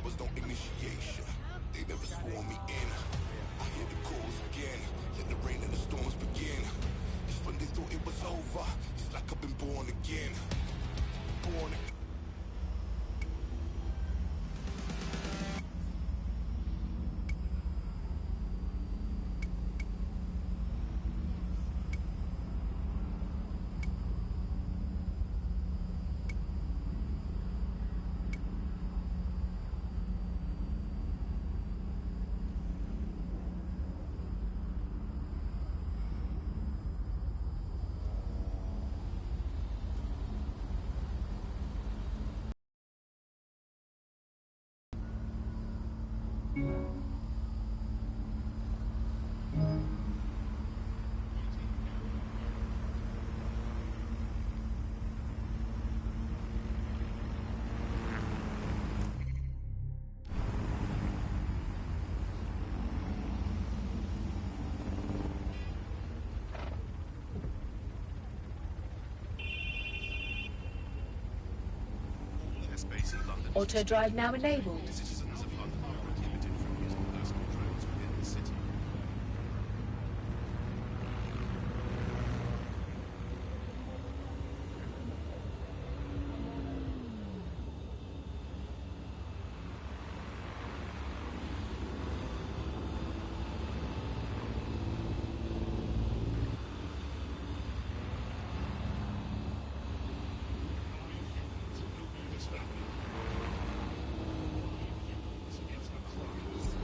was no initiation. They never swore me in. I hear the calls again. Let the rain and the storms begin. Just when they thought it was over, it's like I've been born again. Born again. Auto drive now enabled. Citizens of London are prohibited from using personal drones within the city.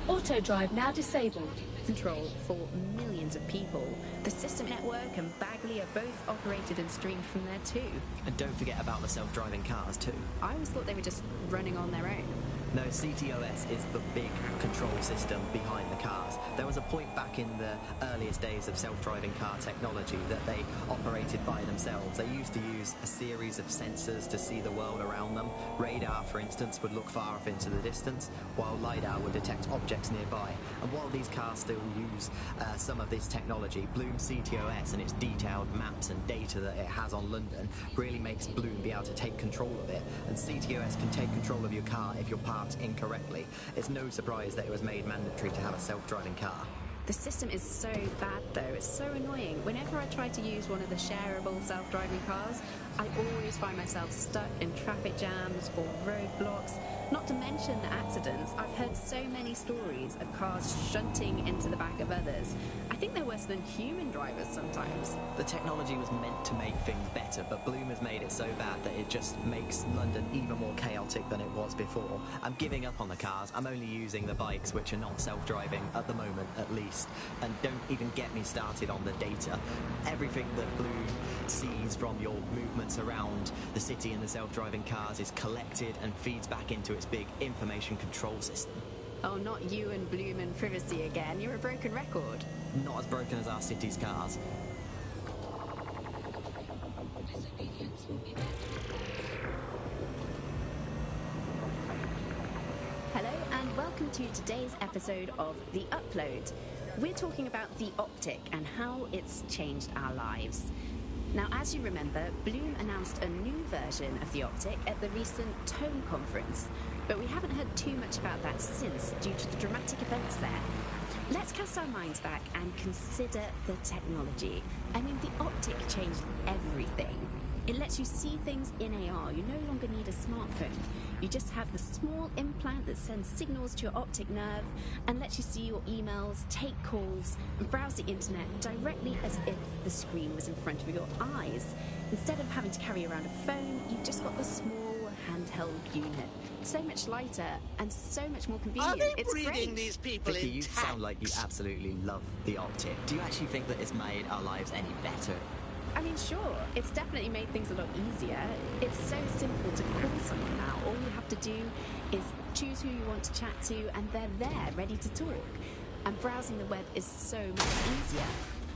Auto drive now disabled. Control for millions of people. The System Network and Bagley are both operated and streamed from there too. And don't forget about the self-driving cars too. I always thought they were just running on their own. No, CTOS is the big control system behind the cars. There was a point back in the earliest days of self-driving car technology that they operated by themselves. They used to use a series of sensors to see the world around them. Radar, for instance, would look far off into the distance, while LiDAR would detect objects nearby. And while these cars still use some of this technology, Bloom CTOS and its detailed maps and data that it has on London really makes Bloom be able to take control of it. And CTOS can take control of your car if you're parked incorrectly. It's no surprise that it was made mandatory to have a self-driving car. The system is so bad though, it's so annoying. Whenever I try to use one of the shareable self-driving cars, I always find myself stuck in traffic jams or roadblocks. Not to mention the accidents. I've heard so many stories of cars shunting into the back of others. I think they're worse than human drivers sometimes. The technology was meant to make things better, but Bloom has made it so bad that it just makes London even more chaotic than it was before. I'm giving up on the cars. I'm only using the bikes, which are not self-driving at the moment, at least. And don't even get me started on the data. Everything that Bloom sees from your movements around the city and the self-driving cars is collected and feeds back into its big information control system. Oh, not you and Bloom and privacy again. You're a broken record. Not as broken as our city's cars. Hello and welcome to today's episode of The Upload. We're talking about the Optic and how it's changed our lives. Now, as you remember, Bloom announced a new version of the Optic at the recent Tone conference, but we haven't heard too much about that since due to the dramatic events there. Let's cast our minds back and consider the technology. I mean, the Optic changed everything. It lets you see things in AR. You no longer need a smartphone. You just have the small implant that sends signals to your optic nerve and lets you see your emails, take calls, and browse the internet directly as if the screen was in front of your eyes. Instead of having to carry around a phone, you've just got the small handheld unit. So much lighter and so much more convenient. Are they it's breeding great. these people Vicky, in you tanks? sound like you absolutely love the Optic. Do you actually think that it's made our lives any better? I mean, sure, it's definitely made things a lot easier. It's so simple to call someone now. All you have to do is choose who you want to chat to, and they're there, ready to talk. And browsing the web is so much easier.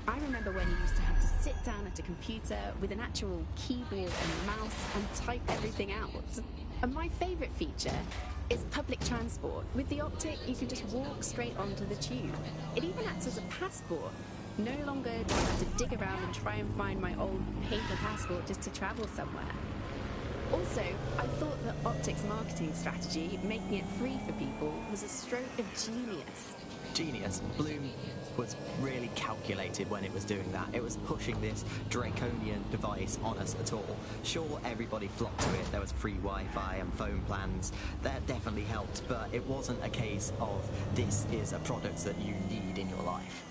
I remember when you used to have to sit down at a computer with an actual keyboard and mouse and type everything out. And my favourite feature is public transport. With the Optic, you can just walk straight onto the tube. It even acts as a passport. No longer do I have to dig around and try and find my old paper passport just to travel somewhere. Also, I thought that Optic's marketing strategy, making it free for people, was a stroke of genius. Genius. Bloom was really calculated when it was doing that. It was pushing this draconian device on us at all. Sure, everybody flocked to it. There was free Wi-Fi and phone plans. That definitely helped, but it wasn't a case of this is a product that you need in your life.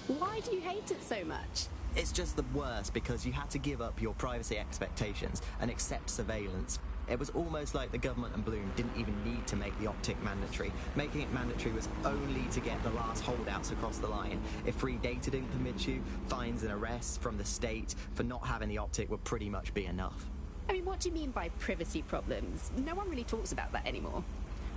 Why do you hate it so much? It's just the worst because you had to give up your privacy expectations and accept surveillance. It was almost like the government and Bloom didn't even need to make the Optic mandatory. Making it mandatory was only to get the last holdouts across the line. If free data didn't convince you, fines and arrests from the state for not having the Optic would pretty much be enough. I mean, what do you mean by privacy problems? No one really talks about that anymore.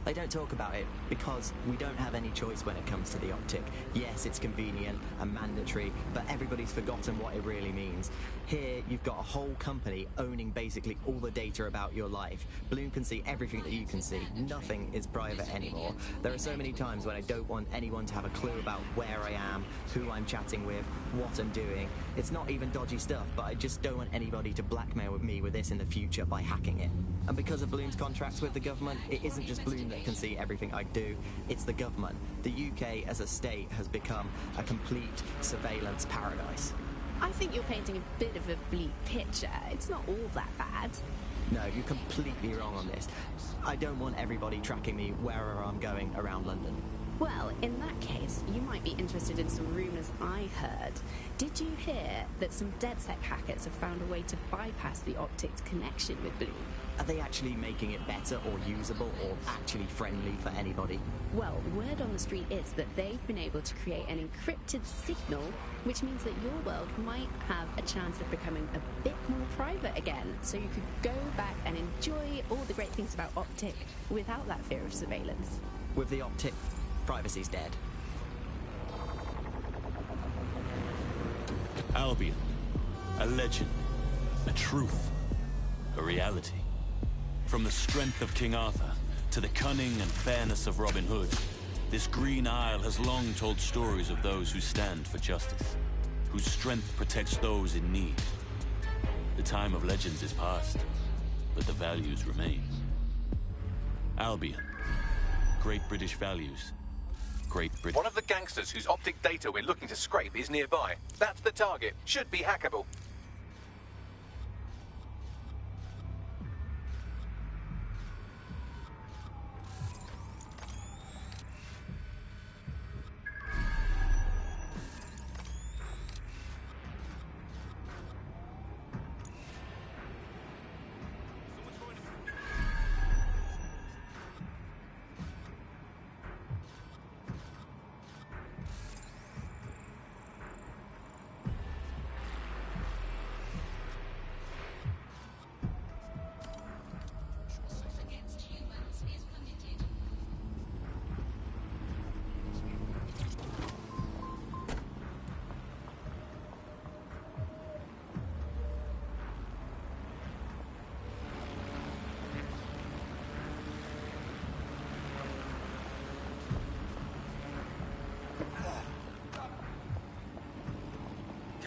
They don't talk about it because we don't have any choice when it comes to the Optic. Yes, it's convenient and mandatory, but everybody's forgotten what it really means. Here, you've got a whole company owning basically all the data about your life. Bloom can see everything that you can see. Nothing is private anymore. There are so many times when I don't want anyone to have a clue about where I am, who I'm chatting with, what I'm doing. It's not even dodgy stuff, but I just don't want anybody to blackmail me with this in the future by hacking it. And because of Bloom's contracts with the government, it isn't just Bloom that can see everything I do, it's the government. The UK as a state has become a complete surveillance paradise. I think you're painting a bit of a bleak picture. It's not all that bad. No, you're completely wrong on this. I don't want everybody tracking me wherever I'm going around London. Well, in that case, you might be interested in some rumours I heard. Did you hear that some DedSec hackers have found a way to bypass the Optic's connection with Bloom? Are they actually making it better or usable or actually friendly for anybody? Well, word on the street is that they've been able to create an encrypted signal, which means that your world might have a chance of becoming a bit more private again, so you could go back and enjoy all the great things about Optic without that fear of surveillance. With the Optic, privacy's dead. Albion. A legend. A truth. A reality. From the strength of King Arthur to the cunning and fairness of Robin Hood, this Green Isle has long told stories of those who stand for justice, whose strength protects those in need. The time of legends is past, but the values remain. Albion. Great British values. Great Britain. One of the gangsters whose Optic data we're looking to scrape is nearby. That's the target. Should be hackable.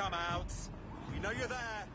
Come out. We know you're there.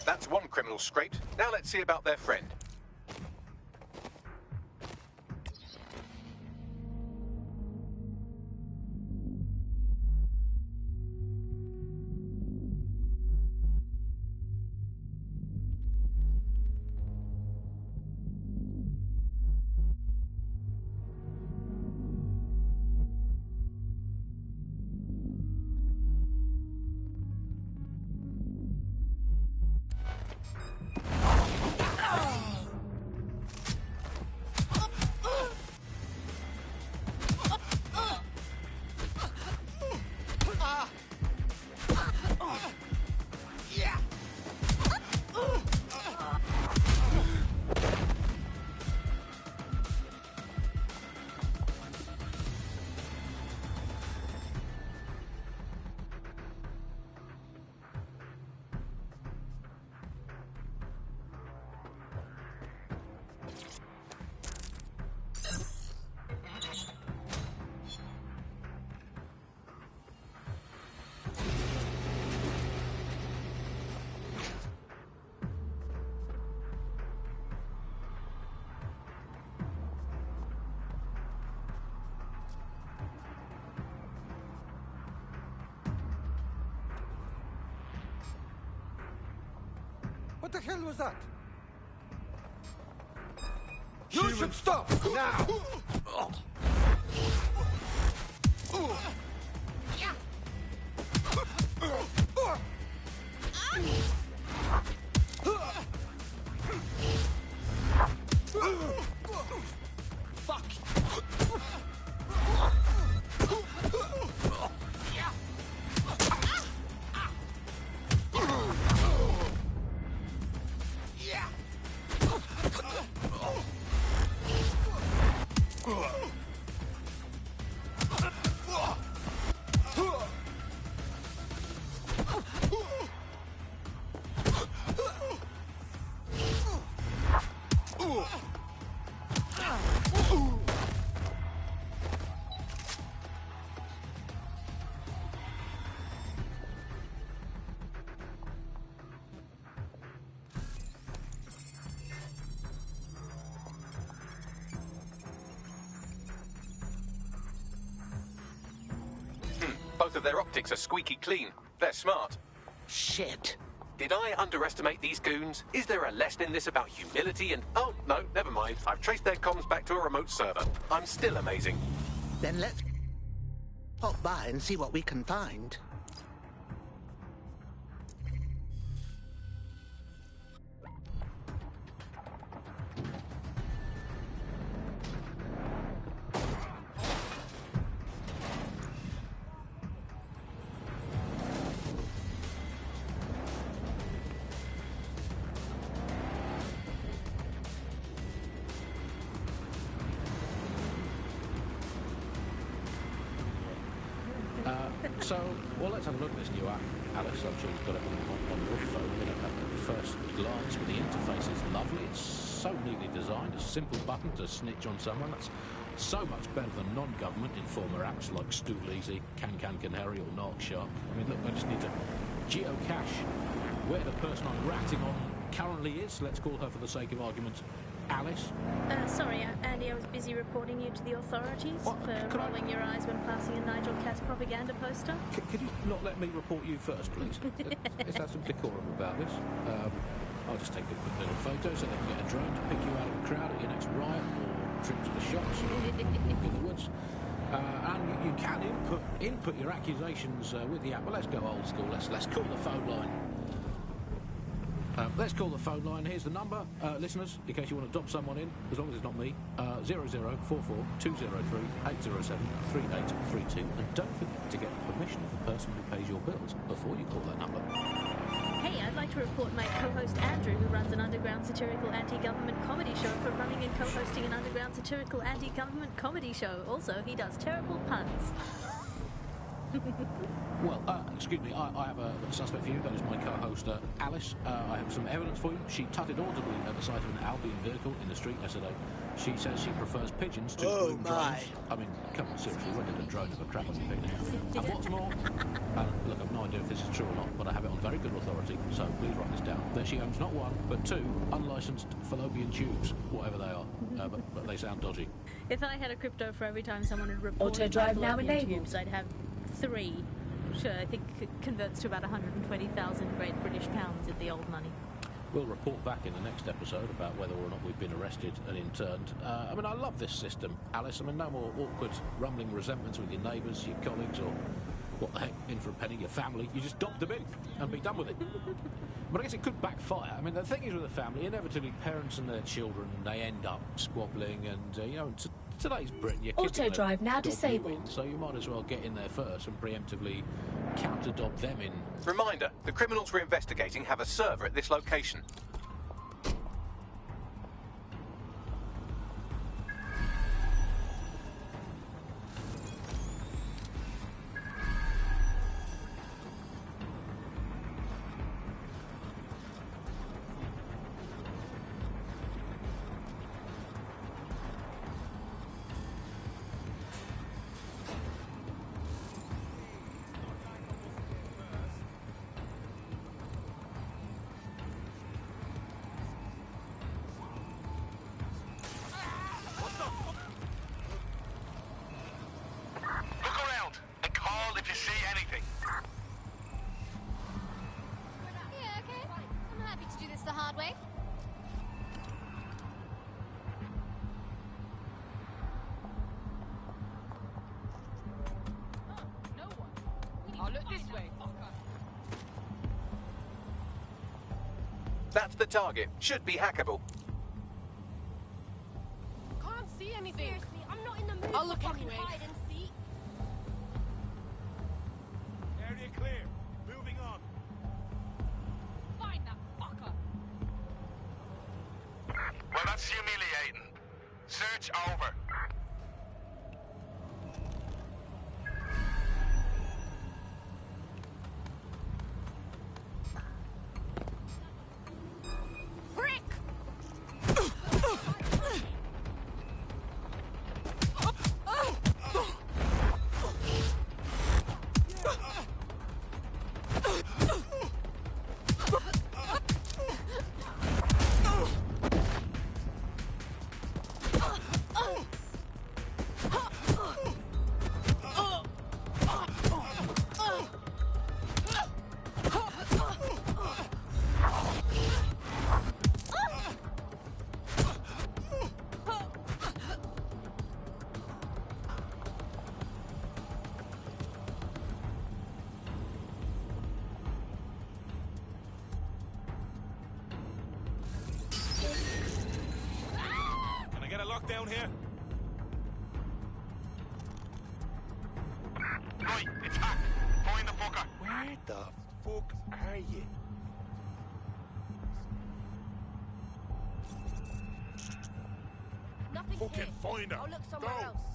That's one criminal scraped. Now let's see about their friend. What the hell was that? You should stop now! Both of their optics are squeaky clean. They're smart. Shit. Did I underestimate these goons? Is there a lesson in this about humility and... Oh, no, never mind. I've traced their comms back to a remote server. I'm still amazing. Then let's pop by and see what we can find. Well, let's have a look at this new app. Alice, I'm sure you've got it on your phone. I mean, at first glance, with the interface is lovely. It's so neatly designed. A simple button to snitch on someone. That's so much better than non-government informer apps like Stool Easy, Canary or Narc Shark. I mean, look, I just need to geocache where the person I'm ratting on currently is. Let's call her, for the sake of argument, Alice. Sorry, Andy, I was busy reporting you to the authorities for rolling your eyes when passing a Nigel Cass propaganda poster. Could you not let me report you first, please? Let's have some decorum about this. I'll just take a quick little photo so they can get a drone to pick you out of the crowd at your next riot or trip to the shops or in the woods. And you can input your accusations with the app. Well, let's go old school. Let's call the phone line. Let's call the phone line. Here's the number, listeners, in case you want to dob someone in, as long as it's not me. 0044 203 807 3832. And don't forget to get the permission of the person who pays your bills before you call that number. Hey, I'd like to report my co-host Andrew, who runs an underground satirical anti-government comedy show, for running and co-hosting an underground satirical anti-government comedy show. Also, he does terrible puns. Well, excuse me, I have a suspect for you. That is my co-host, Alice. I have some evidence for you. She tutted audibly at the sight of an Albion vehicle in the street yesterday. She says she prefers pigeons to Oh, Bloom my. drones. I mean, come on, seriously, when did a drone ever crap on your picnic? And what's more, look, I've no idea if this is true or not, but I have it on very good authority, so please write this down, that she owns not one, but 2 unlicensed fallopian tubes, whatever they are, but they sound dodgy. If I had a crypto for every time someone had reported Auto drive now fallopian enabled. tubes, I'd have 3. Sure, I think it converts to about 120,000 Great British pounds in the old money. We'll report back in the next episode about whether or not we've been arrested and interned. I mean, I love this system, Alice. I mean, no more awkward, rumbling resentments with your neighbours, your colleagues, or what the heck, in for a penny, your family. You just dob them in and be done with it. But I guess it could backfire. I mean, the thing is with a family, inevitably parents and their children, they end up squabbling, and, you know, today's Britain, your kids Auto drive now dob you disabled. in, so you might as well get in there first and preemptively counter-dob them in. Reminder, the criminals we're investigating have a server at this location. That's the target. Should be hackable. Can't see anything. Seriously, I'm not in the mood. I'll look anyway. Hide and seek. Area clear. Moving on. Find that fucker. Well, that's humiliating. Search over. Down here? Right, it's hacked. Find the fucker. Where the fuck are you? Nothing's Fucking here. find her. I'll look somewhere Go. else.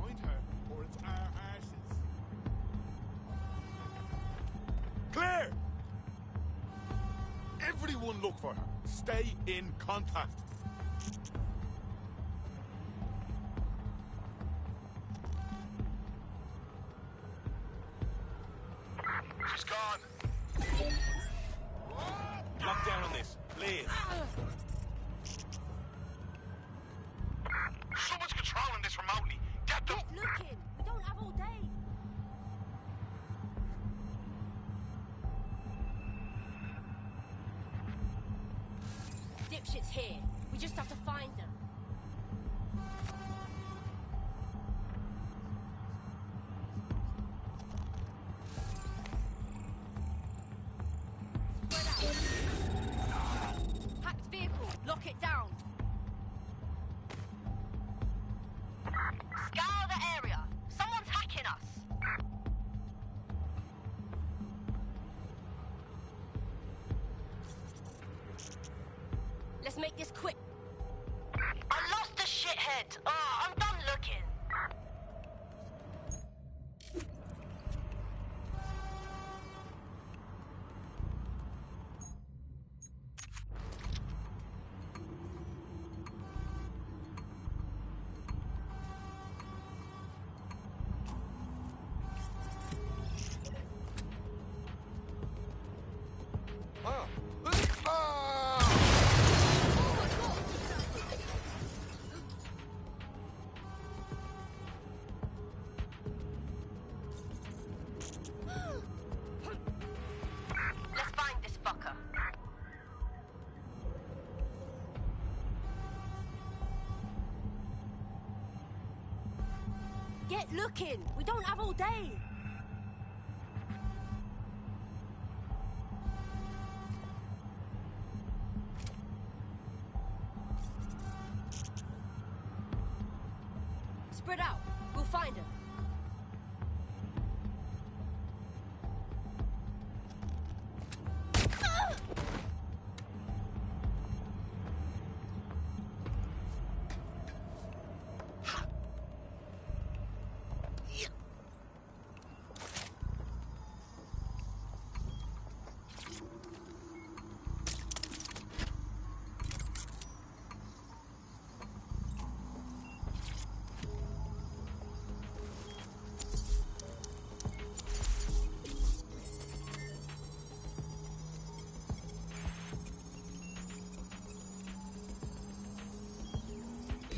Find her, or it's our asses. Clear! Everyone look for her. Stay in contact. She's gone. Lock down on this, please. Someone's controlling this remotely. Get them. Get looking. We don't have all day. Dipshit's here. We just have to find them. Spread out. Hacked vehicle. Lock it down. Scour the area. Someone's hacking us. Get looking! We don't have all day! Spread out. We'll find him.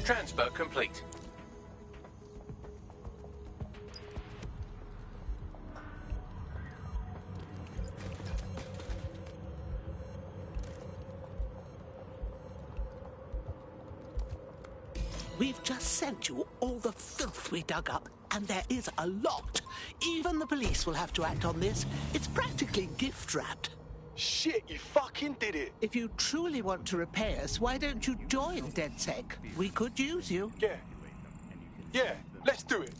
Transfer complete. We've just sent you all the filth we dug up, and there is a lot. Even the police will have to act on this. It's practically gift-wrapped. Shit, you fucking did it! If you truly want to repay us, why don't you join DedSec? We could use you. Yeah, let's do it.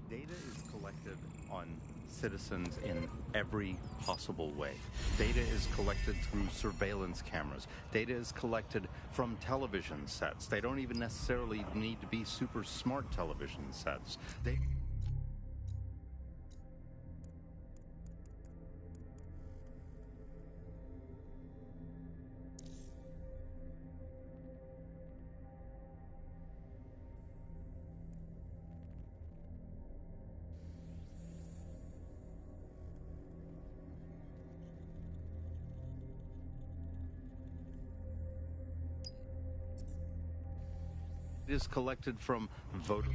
Data is collected on citizens in every possible way. Data is collected through surveillance cameras. Data is collected from television sets. They don't even necessarily need to be super smart television sets. It is collected from voter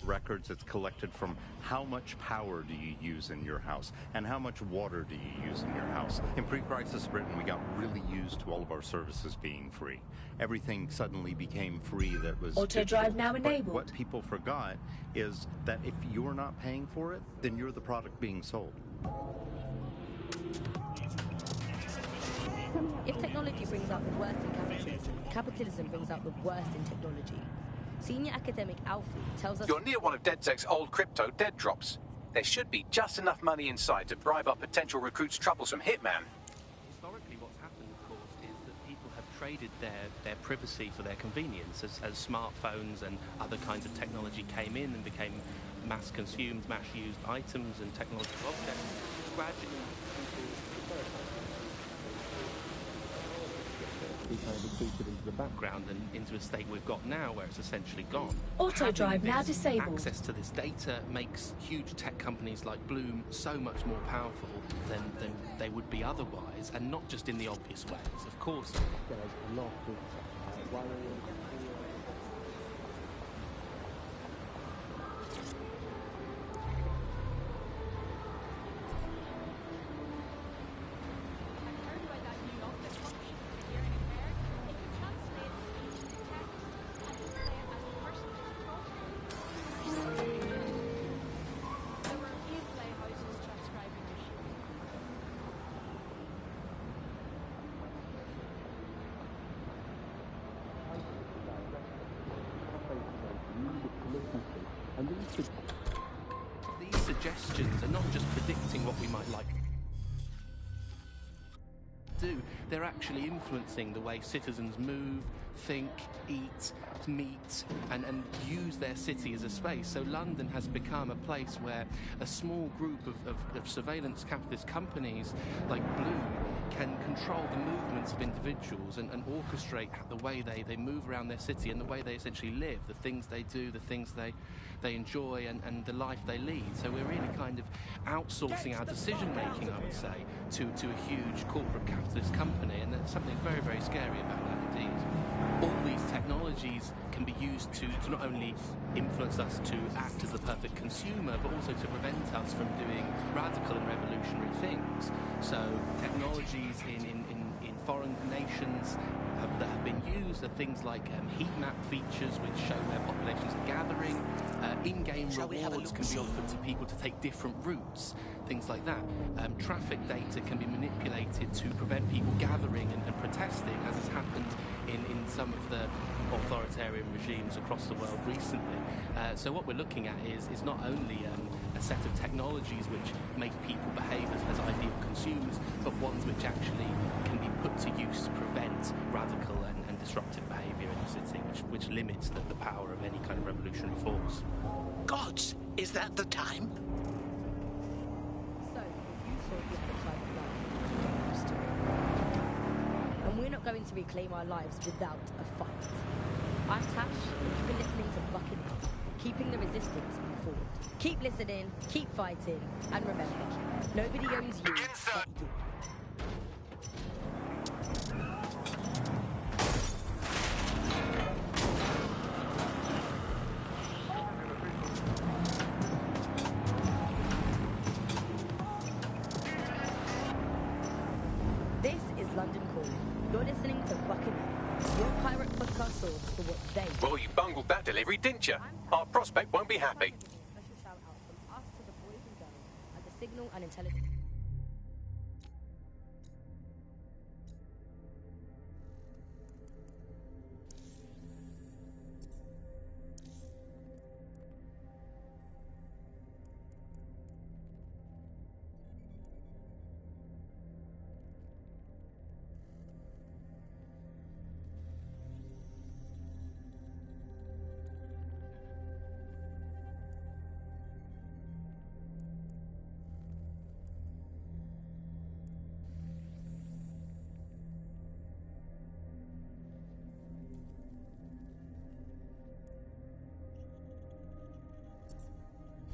records. It's collected from how much power do you use in your house and how much water do you use in your house. In pre-crisis Britain, we got really used to all of our services being free. Everything suddenly became free that was Auto drive now But enabled. what people forgot is that if you're not paying for it, then you're the product being sold. If technology brings out the worst in capitalism, capitalism brings out the worst in technology. Senior academic Alfie tells us... You're near one of DedSec's old crypto dead drops. There should be just enough money inside to bribe up potential recruits' troublesome hitman. Historically, what's happened, of course, is that people have traded their privacy for their convenience as smartphones and other kinds of technology came in and became mass-consumed, mass-used items and technological objects. Gradually, kind of retreated into the background and into a state we've got now where it's essentially gone. Auto drive now this disabled. Access to this data makes huge tech companies like Bloom so much more powerful than they would be otherwise, and not just in the obvious ways. Of course, there's a lot of worry. And these suggestions are not just predicting what we might like to do, they're actually influencing the way citizens move, think, eat, meet, and use their city as a space. So London has become a place where a small group of surveillance capitalist companies like Bloom can control the movements of individuals and orchestrate the way they move around their city and the way they essentially live, the things they do, the things they enjoy, and the life they lead. So we're really kind of outsourcing our decision-making, I would say, to a huge corporate capitalist company, and there's something very, very scary about that indeed. All these technologies can be used to not only influence us to act as the perfect consumer, but also to prevent us from doing radical and revolutionary things. So technologies in foreign nations that have been used are things like heat map features which show where populations are gathering. In-game rewards can be offered to people to take different routes, things like that. Traffic data can be manipulated to prevent people gathering and protesting, as has happened in some of the authoritarian regimes across the world recently. So what we're looking at is not only a set of technologies which make people behave as ideal consumers, but ones which actually can be put to use to prevent radical and disruptive behaviour in the city, which limits the power of any kind of revolutionary force. Gods, is that the time? So, if you thought you had a private life, get used to it. And we're not going to reclaim our lives without a fight. I'm Tash, and you've been listening to Buccaneer, keeping the resistance informed. Keep listening, keep fighting, and remember, nobody owns you but you. This is London Calling. You're listening to Buccaneer, your pirate podcast source for what they... Well, you bungled that delivery, didn't you? Our prospect won't be happy. Special shout out from us to the boys and girls at the Signal and Intelligence...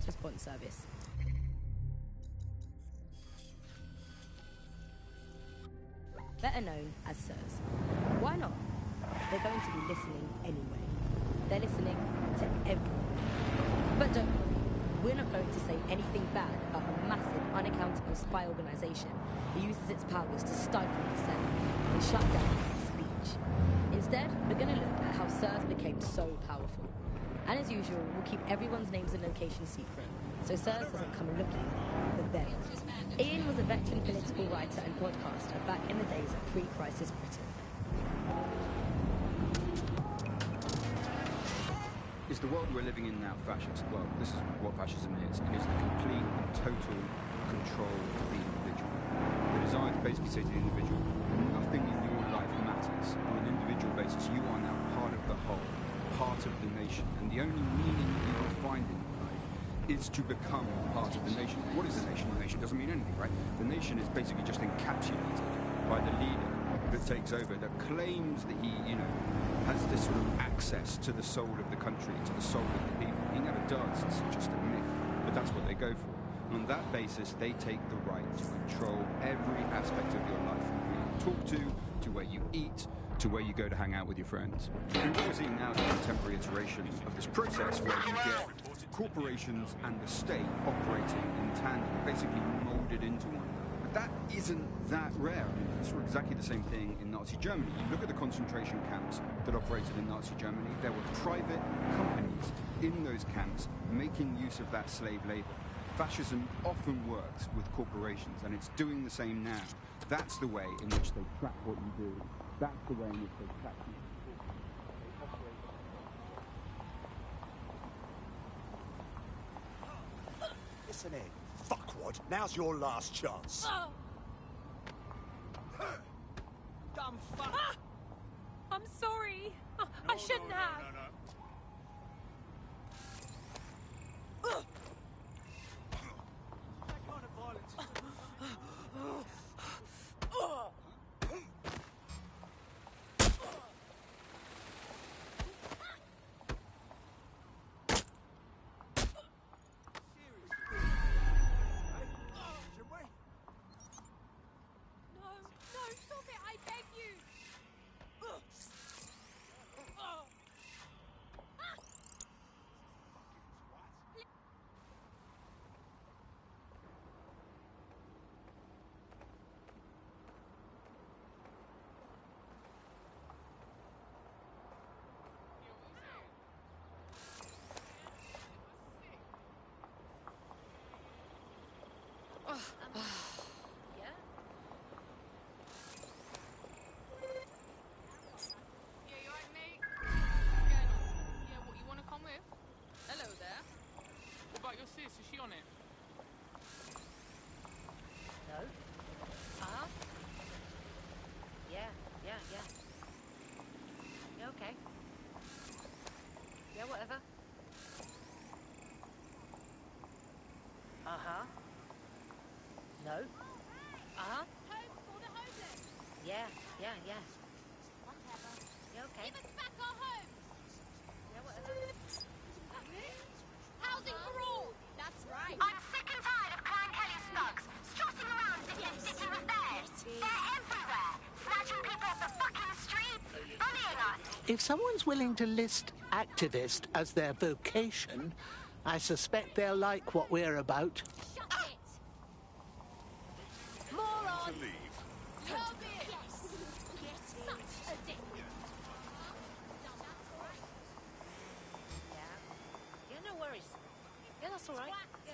response service. Better known as SIRS. Why not? They're going to be listening anyway. They're listening to everyone. But don't worry, we're not going to say anything bad about a massive, unaccountable spy organisation who uses its powers to stifle dissent and shut down free speech. Instead, we're going to look at how SIRS became so powerful. And as usual, we'll keep everyone's names and locations secret, so SIRS doesn't come looking for them. Ian was a veteran political writer and broadcaster back in the days of pre-crisis Britain. Is the world we're living in now fascist? Well, this is what fascism is. It is the complete and total control of the individual. The desire to basically say to the individual, nothing in your life matters. On an individual basis, you are now part of the whole, part of the nation, and the only meaning that you will find in life is to become part of the nation. What is a nation? A nation doesn't mean anything, right? The nation is basically just encapsulated by the leader that takes over, that claims that he, has this sort of access to the soul of the country, to the soul of the people. He never does, it's just a myth, but that's what they go for. And on that basis, they take the right to control every aspect of your life, from who you talk to where you eat, to where you go to hang out with your friends. And what we're seeing now is a contemporary iteration of this process where you get corporations and the state operating in tandem, basically molded into one another. But that isn't that rare. I mean, we saw exactly the same thing in Nazi Germany. You look at the concentration camps that operated in Nazi Germany, there were private companies in those camps making use of that slave labor. Fascism often works with corporations, and it's doing the same now. That's the way in which they track what you do. That's the way in which they track you. Listen in, fuckwad. Now's your last chance. Dumb fuck. Ah! I'm sorry. I shouldn't have. No. That kind of violence is whatever? Uh-huh. No? Uh-huh. Home for the homeless. Yeah. Whatever. You okay? Give us back our homes. Yeah, whatever. Housing for all. That's right. I'm sick and tired of Clan Kelly's thugs strutting around as if this city was theirs. They're everywhere, snatching people off the fucking streets, bullying us. If someone's willing to list activist as their vocation, I suspect they'll like what we're about. Shut it. Moron. To leave. Love it. Yes. Such a dick. Yeah, no worries. Yeah, that's all right. Yeah.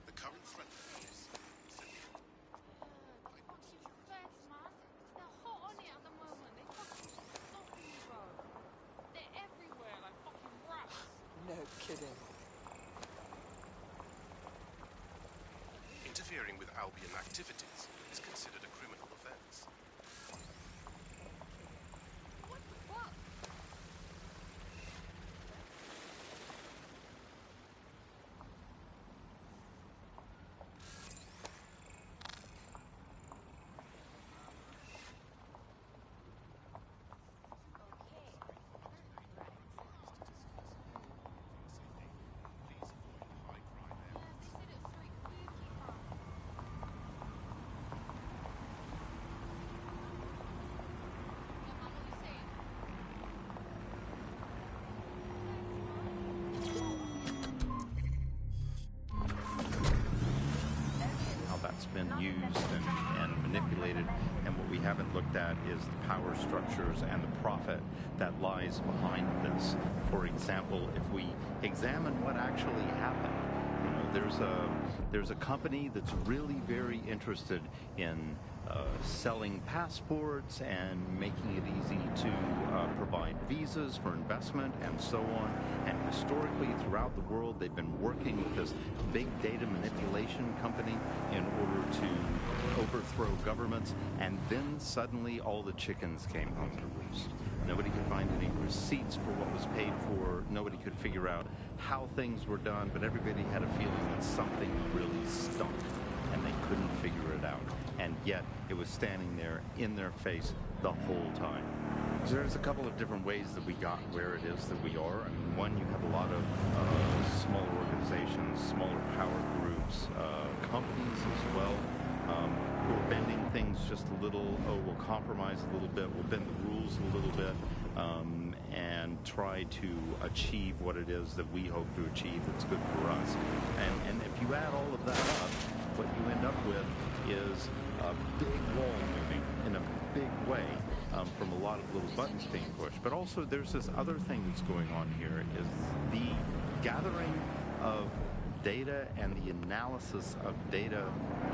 The current threat is... They're hot on it at the moment. They fucking stop me, bro. They're everywhere like fucking rats. No kidding. Interfering with Albion activities is considered a criminal offense. What the fuck? Been used and manipulated, and what we haven't looked at is the power structures and the profit that lies behind this. For example, if we examine what actually happened, there's a company that's really very interested in selling passports and making it easy to provide visas for investment and so on. And historically, throughout the world, they've been working with this big data manipulation company in order to overthrow governments. And then suddenly all the chickens came home to roost. Nobody could find any receipts for what was paid for. Nobody could figure out how things were done, but everybody had a feeling that something really stunk, and they couldn't figure it out. And yet, it was standing there in their face the whole time. So there's a couple of different ways that we got where it is that we are. I mean, one, you have a lot of smaller organizations, smaller power groups, companies as well, who are bending things just a little. Oh, we'll compromise a little bit, we'll bend the rules a little bit, and try to achieve what it is that we hope to achieve that's good for us. And if you add all of that up, what you end up with is a big wall moving in a big way from a lot of little buttons being pushed. But also there's this other thing that's going on here, is the gathering of data and the analysis of data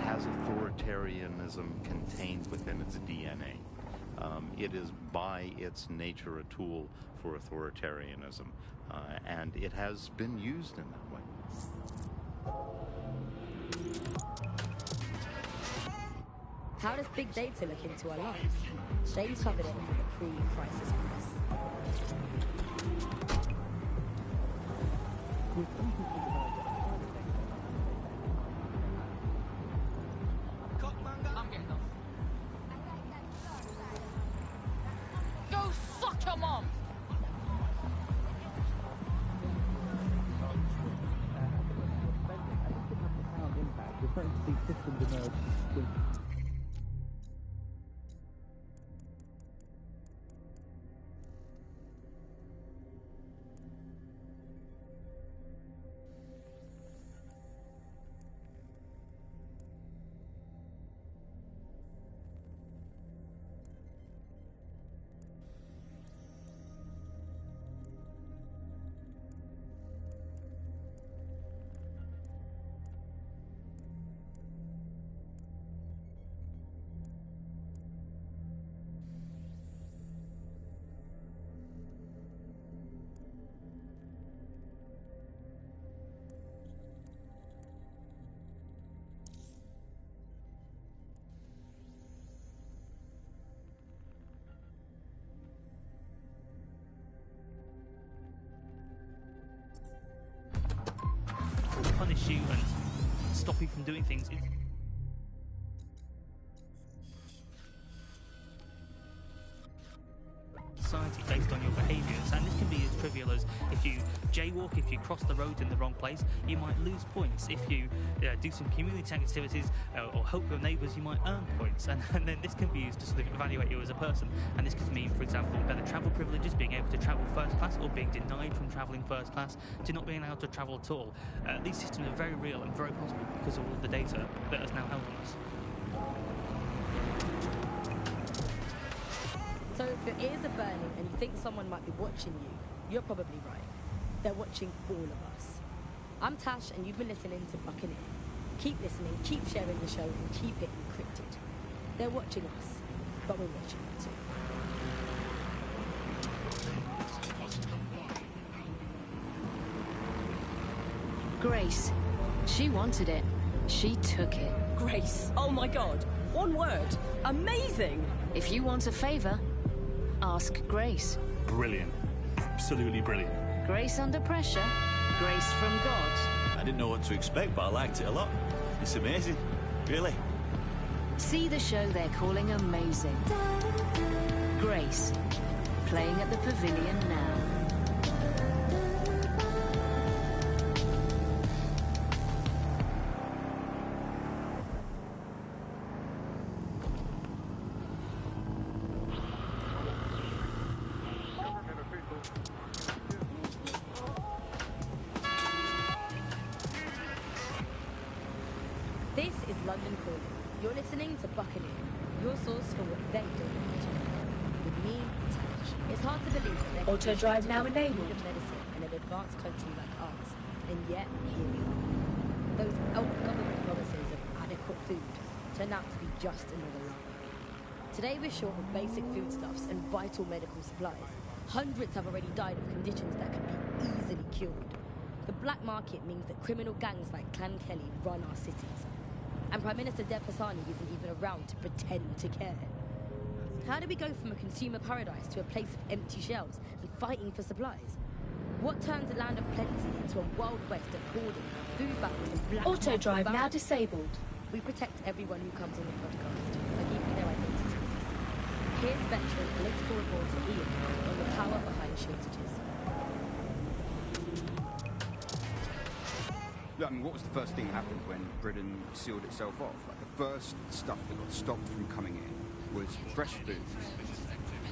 has authoritarianism contained within its DNA. It is by its nature a tool for authoritarianism, and it has been used in that way. How does big data look into our lives? James covered it for the pre-crisis press. I'm getting off. Go suck your mom! these systems emerge with punish you and stop you from doing things. Society based on your behaviours, and this can be as trivial as if you jaywalk, if you cross the road in the wrong place, you might lose points. If you do some community activities or help your neighbours, you might earn points, and then this can be used to sort of evaluate you as a person. And this could mean, for example, better travel privileges, being able to travel first class, or being denied from travelling first class to not being allowed to travel at all. These systems are very real and very possible because of all of the data that is now held on us. So if your ears are burning and you think someone might be watching you, you're probably right. They're watching all of us. I'm Tash, and you've been listening to Buccaneer. Keep listening, keep sharing the show, and keep it encrypted. They're watching us, but we're watching them too. Grace. She wanted it. She took it. Grace, oh my god. One word. Amazing. If you want a favour, ask Grace. Brilliant. Absolutely brilliant. Grace under pressure. Grace from God. I didn't know what to expect, but I liked it a lot. It's amazing. Really. See the show they're calling Amazing. Grace. Playing at the Pavilion now. This is London Calling. You're listening to Buccaneer, your source for what they don't want to know. With me, Tash. It's hard to believe that there Auto drive now enabled. medicine in an advanced country like ours, and yet here we are. Those government promises of adequate food turn out to be just another lie. Today we're short of basic foodstuffs and vital medical supplies. Hundreds have already died of conditions that could be easily cured. The black market means that criminal gangs like Clan Kelly run our cities. And Prime Minister Dev Hassani isn't even around to pretend to care. How do we go from a consumer paradise to a place of empty shelves and fighting for supplies? What turns a land of plenty into a wild west of hoarding, food battles and black Auto market drive now barons? disabled. We protect everyone who comes on the podcast by keeping their identities. Here's veteran political reporter Ian on the power behind shortages. Look, I mean, what was the first thing that happened when Britain sealed itself off? Like, the first stuff that got stopped from coming in was fresh food.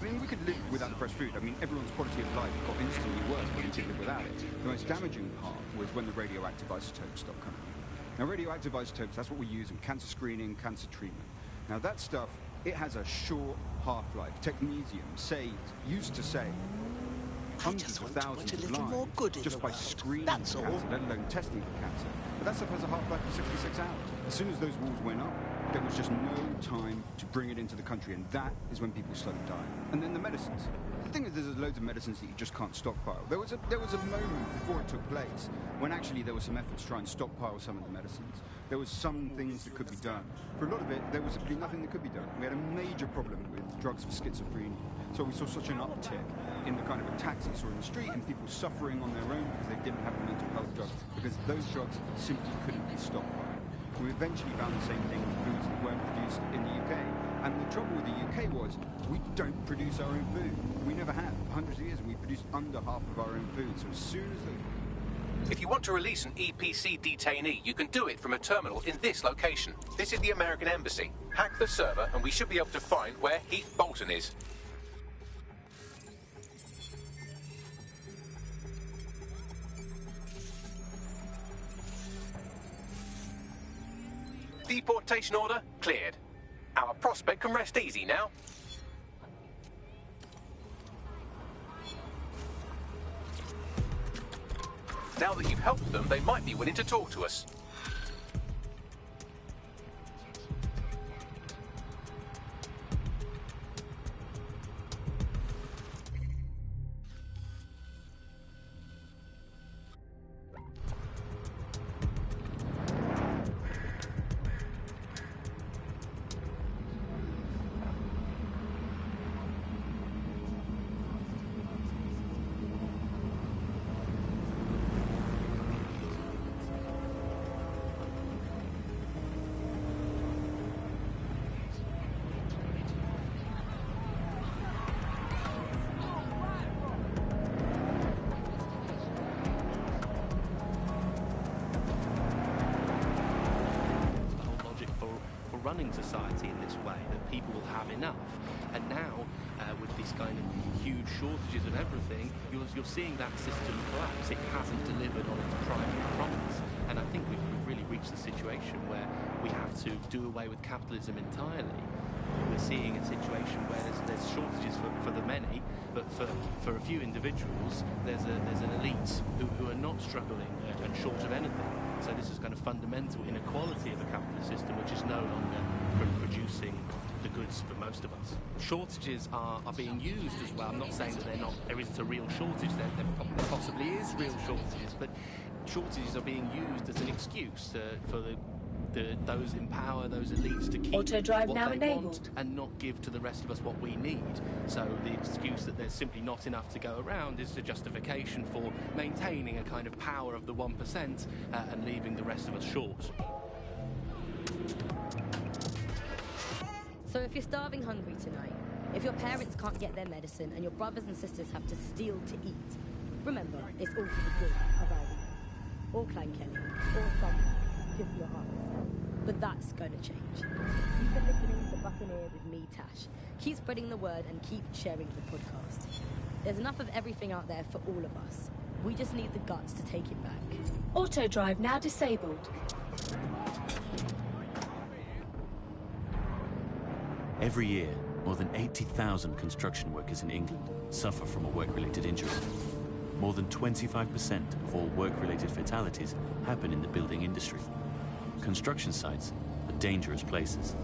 I mean, we could live without the fresh food. I mean, everyone's quality of life got instantly worse, but we could live without it. The most damaging part was when the radioactive isotopes stopped coming in. Now, radioactive isotopes, that's what we use in cancer screening, cancer treatment. Now, that stuff, it has a short half-life. Technetium used to save hundreds of thousands of lives just by screening cancer, let alone testing for cancer. But that stuff has a half-life of 66 hours. As soon as those walls went up, there was just no time to bring it into the country, and that is when people started dying. And then the medicines. The thing is, there's loads of medicines that you just can't stockpile. There was a moment before it took place when actually there were some efforts to try and stockpile some of the medicines. There was some things that could be done. For a lot of it, there was simply nothing that could be done. We had a major problem with drugs for schizophrenia. So we saw such an uptick in the kind of attacks that you saw in the street and people suffering on their own because they didn't have the mental health drugs, because those drugs simply couldn't be stockpiled. We eventually found the same thing with foods that weren't produced in the UK. And the trouble with the UK was we don't produce our own food. We never have. For hundreds of years, and we produced under half of our own food. So as soon as those If you want to release an EPC detainee, you can do it from a terminal in this location. This is the American Embassy. Hack the server and we should be able to find where Heath Bolton is. Deportation order cleared. Our prospect can rest easy now. Now that you've helped them, they might be willing to talk to us. Running society in this way, that people will have enough. And now, with these kind of huge shortages of everything, you're seeing that system collapse. It hasn't delivered on its primary promise. And I think we've really reached the situation where we have to do away with capitalism entirely. We're seeing a situation where there's shortages for the many, but for a few individuals, there's an elite who are not struggling and short of anything. So this is kind of fundamental inequality of a capitalist system, which is no longer producing the goods for most of us. Shortages are being used as well. I'm not saying that there isn't a real shortage. There possibly is real shortages, but shortages are being used as an excuse for those in power, those elites, to keep Auto-drive what now they enabled. want and not give to the rest of us what we need. So the excuse that there's simply not enough to go around is a justification for maintaining a kind of power of the 1% and leaving the rest of us short. So if you're starving hungry tonight, if your parents can't get their medicine and your brothers and sisters have to steal to eat, remember, it's all for the good of Albion. Or Clan Kelly, or someone, give your heart. But that's going to change. You've been listening to Buccaneer with me, Tash. Keep spreading the word and keep sharing the podcast. There's enough of everything out there for all of us. We just need the guts to take it back. Auto-drive now disabled. Every year, more than 80,000 construction workers in England suffer from a work-related injury. More than 25% of all work-related fatalities happen in the building industry. Construction sites are dangerous places.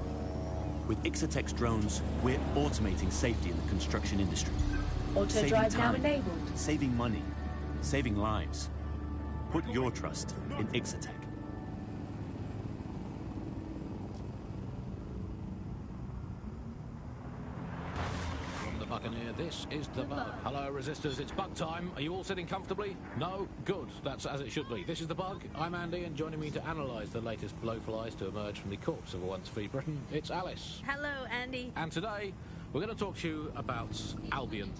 With Ixotek's drones, we're automating safety in the construction industry. Auto-drive now enabled. Saving money, saving lives. Put your trust in Ixotek. Buccaneer, this is the Bug. Hello, Resistors, it's Bug time. Are you all sitting comfortably? No? Good. That's as it should be. This is the Bug. I'm Andy, and joining me to analyse the latest blowflies to emerge from the corpse of a once free Britain, it's Alice. Hello, Andy. And today, we're going to talk to you about Albion,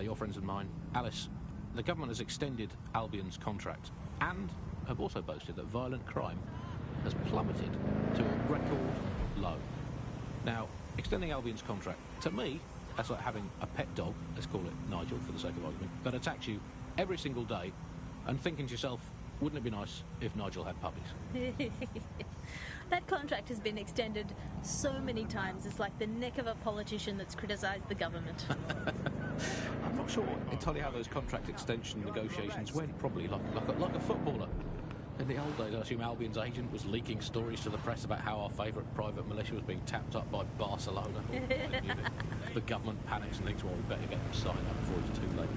your friends and mine. Alice, the government has extended Albion's contract and have also boasted that violent crime has plummeted to a record low. Now, extending Albion's contract, to me, that's like having a pet dog, let's call it Nigel for the sake of argument, that attacks you every single day and thinking to yourself, wouldn't it be nice if Nigel had puppies? That contract has been extended so many times, it's like the neck of a politician that's criticised the government. I'm not sure entirely how those contract extension negotiations went, probably like a footballer. In the old days, I assume Albion's agent was leaking stories to the press about how our favourite private militia was being tapped up by Barcelona. The government panics and thinks, well, we better get them signed up before it's too late.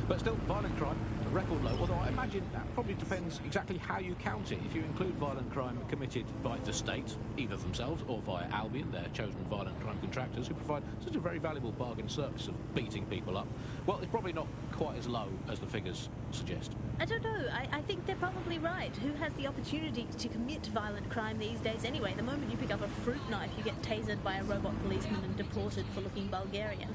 But still, violent crime, a record low, although I imagine that probably depends exactly how you count it. If you include violent crime committed by the state, either themselves or via Albion, their chosen violent crime contractors, who provide such a very valuable bargain service of beating people up, well, it's probably not quite as low as the figures suggest. I don't know. I think they're probably right. Who has the opportunity to commit violent crime these days anyway? The moment you pick up a fruit knife, you get tasered by a robot policeman and deported for looking Bulgarian.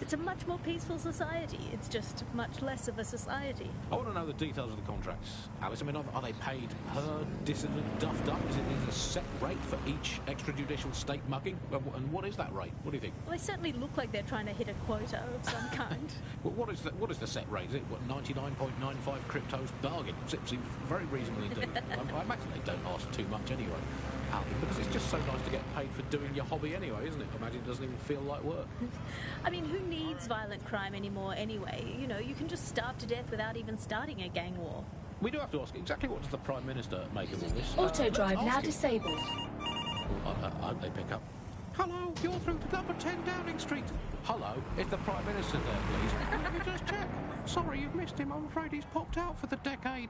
It's a much more peaceful society. It's just much less of a society. I want to know the details of the contracts, Alice. I mean, are they paid per dissident duffed up? Is it a set rate for each extrajudicial state mugging? And what is that rate? What do you think? Well, they certainly look like they're trying to hit a quota of some kind. Well, what is the set rate? Is it, 99.95 cryptos bargain? Seems very reasonable indeed. I imagine they don't ask too much anyway. Because it's just so nice to get paid for doing your hobby anyway, isn't it? I imagine it doesn't even feel like work. I mean, who needs violent crime anymore anyway? You know, you can just starve to death without even starting a gang war. We do have to ask, exactly what does the Prime Minister make of all this? Auto drive now disabled. I hope they pick up. Hello, you're through to number 10 Downing Street. Hello, is the Prime Minister there, please? Let me just check. Sorry, you've missed him. I'm afraid he's popped out for the decade.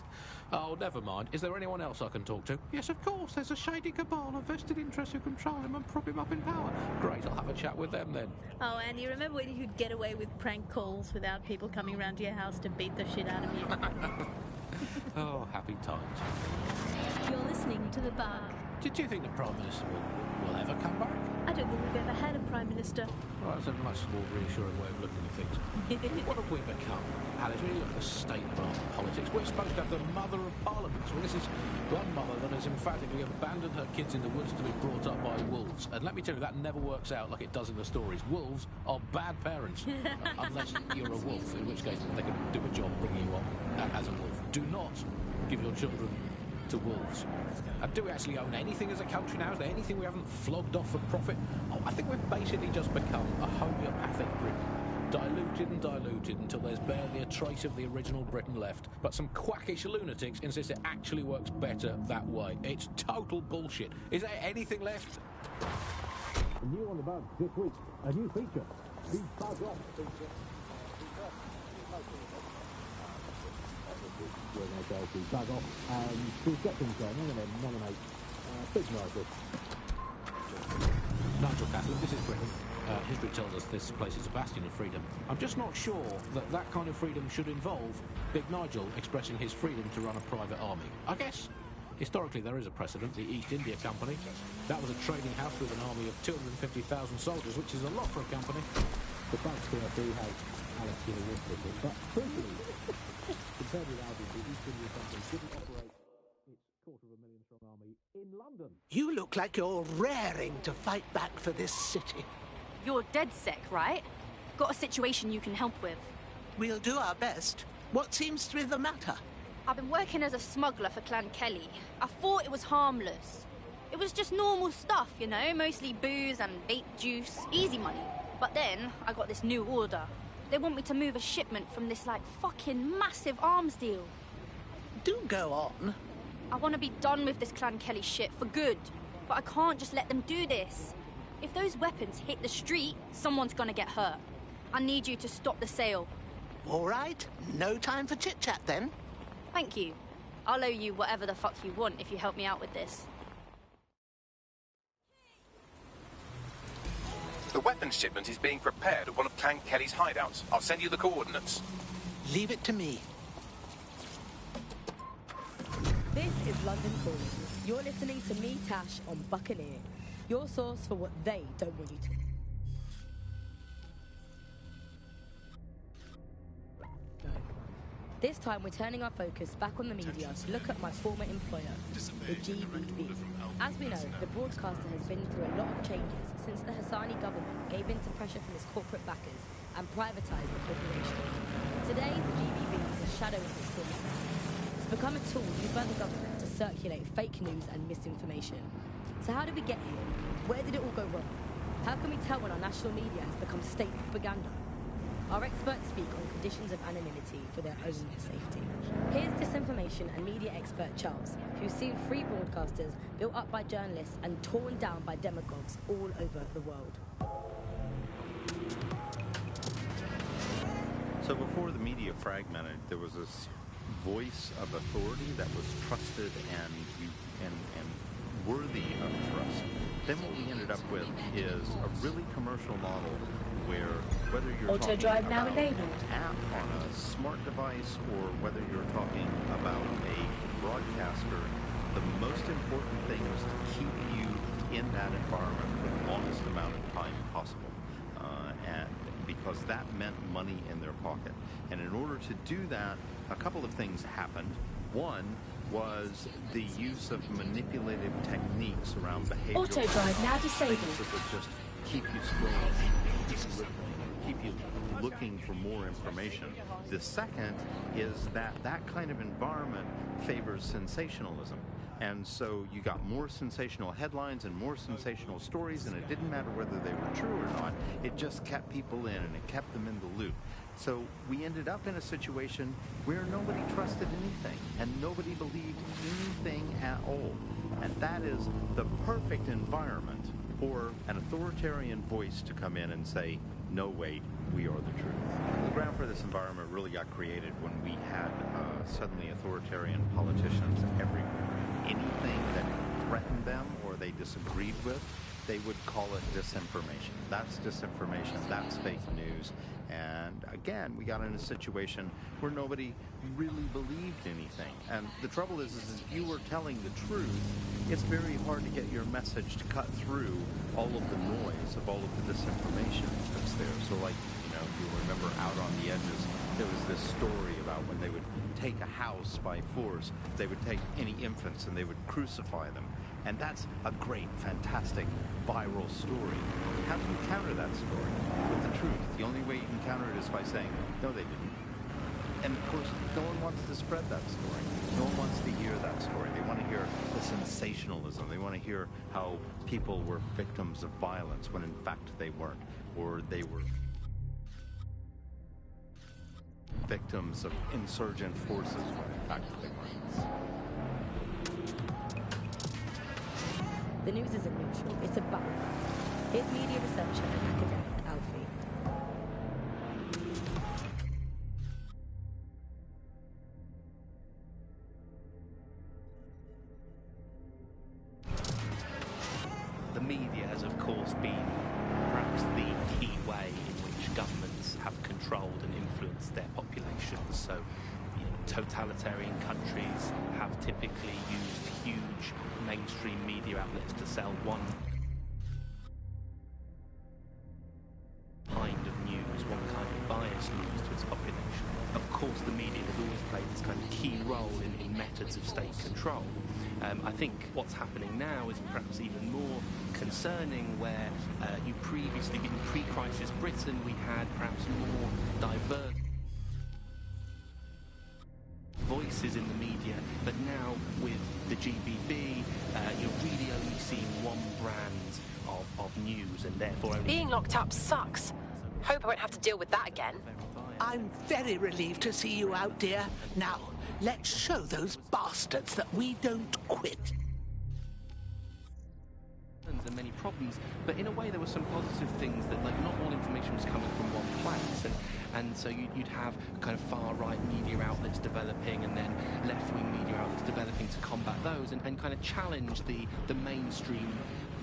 Oh, never mind. Is there anyone else I can talk to? Yes, of course. There's a shady cabal of vested interests who control him and prop him up in power. Great, I'll have a chat with them then. Oh, and you remember when you could get away with prank calls without people coming round to your house to beat the shit out of you? Oh, happy times. You're listening to The Bug. Did you think the Prime Minister will ever come back? I don't think we've ever had a Prime Minister. Well, that's a much more reassuring way of looking at things. What have we become, Alice? When you look at the state of our politics, we're supposed to have the mother of parliaments. Well, this is one mother that has emphatically abandoned her kids in the woods to be brought up by wolves. And let me tell you, that never works out like it does in the stories. Wolves are bad parents, unless you're a wolf, in which case they can do a job bringing you up as a wolf. Do not give your children to wolves. And do we actually own anything as a country now? Is there anything we haven't flogged off for profit? Oh, I think we've basically just become a homeopathic Britain. Diluted and diluted until there's barely a trace of the original Britain left. But some quackish lunatics insist it actually works better that way. It's total bullshit. Is there anything left? New on the Bug this week, a new feature. The Bug Off feature. We're going to go to Bug Off and we'll get things going. I'm going to nominate Big Nigel. Nigel Catlin, this is Britain. History tells us this place is a bastion of freedom. I'm just not sure that that kind of freedom should involve Big Nigel expressing his freedom to run a private army. I guess historically there is a precedent, the East India Company. That was a trading house with an army of 250,000 soldiers, which is a lot for a company. The Bugs here do have Alex in a war with it, but truthfully, compared with Albion, the East India Company didn't operate its 250,000 strong army in London. You look like you're raring to fight back for this city. You're dead sick, right? Got a situation you can help with. We'll do our best. What seems to be the matter? I've been working as a smuggler for Clan Kelly. I thought it was harmless. It was just normal stuff, you know, mostly booze and baked juice, easy money. But then, I got this new order. They want me to move a shipment from this, like, fucking massive arms deal. Do go on. I want to be done with this Clan Kelly shit for good. But I can't just let them do this. If those weapons hit the street, someone's gonna get hurt. I need you to stop the sale. All right. No time for chit-chat, then. Thank you. I'll owe you whatever the fuck you want if you help me out with this. The weapons shipment is being prepared at one of Clan Kelly's hideouts. I'll send you the coordinates. Leave it to me. This is London Calling. You're listening to me, Tash, on Buccaneer. Your source for what they don't want you to. No. This time we're turning our focus back on the media to look at my former employer, the GBB. As we know, the broadcaster has been through a lot of changes since the Hassani government gave in to pressure from its corporate backers and privatised the corporation. Today, the GBB is a shadow of this former self. It's become a tool used by the government to circulate fake news and misinformation. So how did we get here? Where did it all go wrong? How can we tell when our national media has become state propaganda? Our experts speak on conditions of anonymity for their own safety. Here's disinformation and media expert Charles, who's seen free broadcasters built up by journalists and torn down by demagogues all over the world. So before the media fragmented, there was this voice of authority that was trusted and worthy of trust. Then what we ended up with is a really commercial model where whether you're Auto talking drive about now enabled. an app on a smart device or whether you're talking about a broadcaster, the most important thing is to keep you in that environment for the longest amount of time possible. And because that meant money in their pocket. And in order to do that, a couple of things happened. One was the use of manipulative techniques around behavioral Auto drive now disabled. things that would just keep you scrolling, keep you looking for more information. The second is that kind of environment favors sensationalism. And so you got more sensational headlines and more sensational stories, and it didn't matter whether they were true or not. It just kept people in, and it kept them in the loop. So we ended up in a situation where nobody trusted anything, and nobody believed anything at all. And that is the perfect environment for an authoritarian voice to come in and say, no, wait, we are the truth. The ground for this environment really got created when we had suddenly authoritarian politicians everywhere. Anything that threatened them or they disagreed with, they would call it disinformation. That's disinformation, that's fake news. And again, we got in a situation where nobody really believed anything. And the trouble is if you were telling the truth, it's very hard to get your message to cut through all of the noise of all of the disinformation that's there. So like, you'll remember Out on the Edges, there was this story about when they would take a house by force, they would take any infants and they would crucify them. And that's a great, fantastic, viral story. How do you counter that story? With the truth. The only way you can counter it is by saying, no, they didn't. And of course, no one wants to spread that story. No one wants to hear that story. They want to hear the sensationalism. They want to hear how people were victims of violence when in fact they weren't. Or they were victims of insurgent forces when in fact they weren't. The news isn't neutral, it's a battle. Here's media researcher and academic Alfie. The media has, of course, been perhaps the key way in which governments have controlled and influenced their populations. So, totalitarian countries have typically used huge mainstream media outlets to sell one kind of news, one kind of biased news to its population. Of course, the media has always played this kind of key role in methods of state control. I think what's happening now is perhaps even more concerning, where you previously, in pre-crisis Britain, we had perhaps more diverse voices in the media, but now with the GBB, you're really only seeing one brand of news, and therefore only... Being locked up sucks. Hope I won't have to deal with that again. I'm very relieved to see you out, dear. Now, let's show those bastards that we don't quit. And many problems, but in a way there were some positive things, that like not all information was coming from one place, and so you'd have kind of far-right media outlets developing and then left-wing media outlets developing to combat those and kind of challenge the mainstream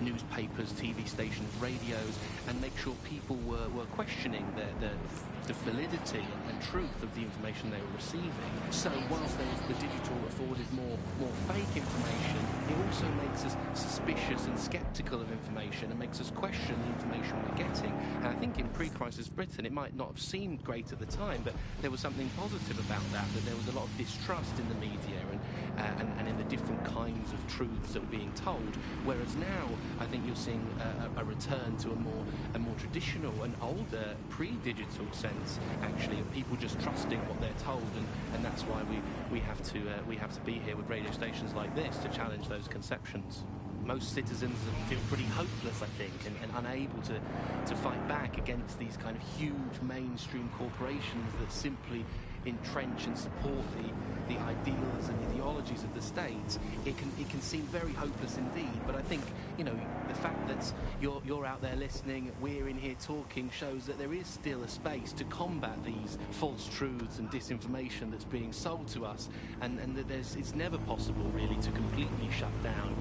newspapers, TV stations, radios, and make sure people were questioning the validity and truth of the information they were receiving. So whilst the digital afforded more fake information, it also makes us suspicious and sceptical of information and makes us question the information we're getting. And I think in pre-crisis Britain, it might not have seemed great at the time, but there was something positive about that there was a lot of distrust in the media and in the different kinds of truths that were being told. Whereas now, I think you're seeing a return to a more traditional and older pre-digital sense, actually, of people just trusting what they're told, and that's why we have to be here with radio stations like this to challenge those conceptions. Most citizens feel pretty hopeless, I think, and unable to fight back against these kind of huge mainstream corporations that simply entrench and support the ideals and ideologies of the state. It can seem very hopeless indeed, but I think, the fact that you're out there listening, we're in here talking, shows that there is still a space to combat these false truths and disinformation that's being sold to us, and that it's never possible really to completely shut down,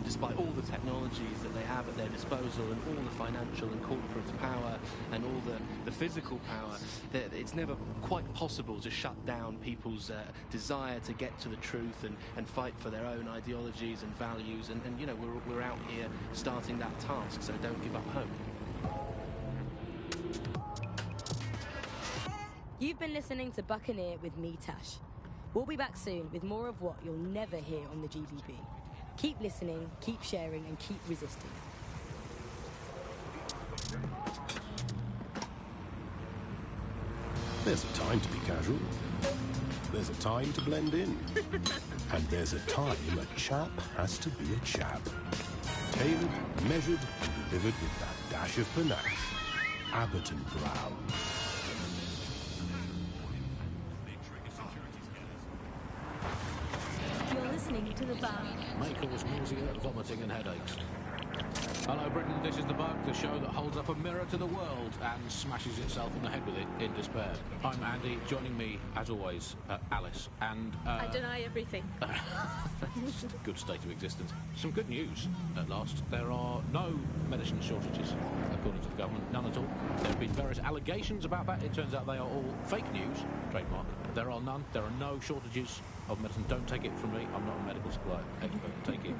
despite all the technologies that they have at their disposal and all the financial and corporate power and all the physical power. It's never quite possible to shut down people's desire to get to the truth and fight for their own ideologies and values, and we're out here starting that task, so don't give up hope. You've been listening to Buccaneer with me, Tash. We'll be back soon with more of what you'll never hear on the GBB. Keep listening, keep sharing, and keep resisting. There's a time to be casual. There's a time to blend in. And there's a time a chap has to be a chap. Tailored, measured, and delivered with that dash of panache. Abbott and Brown. You're listening to The Bug. May cause nausea, vomiting and headaches. Hello Britain, this is The Bug, the show that holds up a mirror to the world and smashes itself on the head with it in despair. I'm Andy, joining me, as always, Alice, and... I deny everything. It's a good state of existence. Some good news, at last. There are no medicine shortages, according to the government, none at all. There have been various allegations about that. It turns out they are all fake news, trademark. There are none. There are no shortages of medicine. Don't take it from me. I'm not a medical supply expert. Take it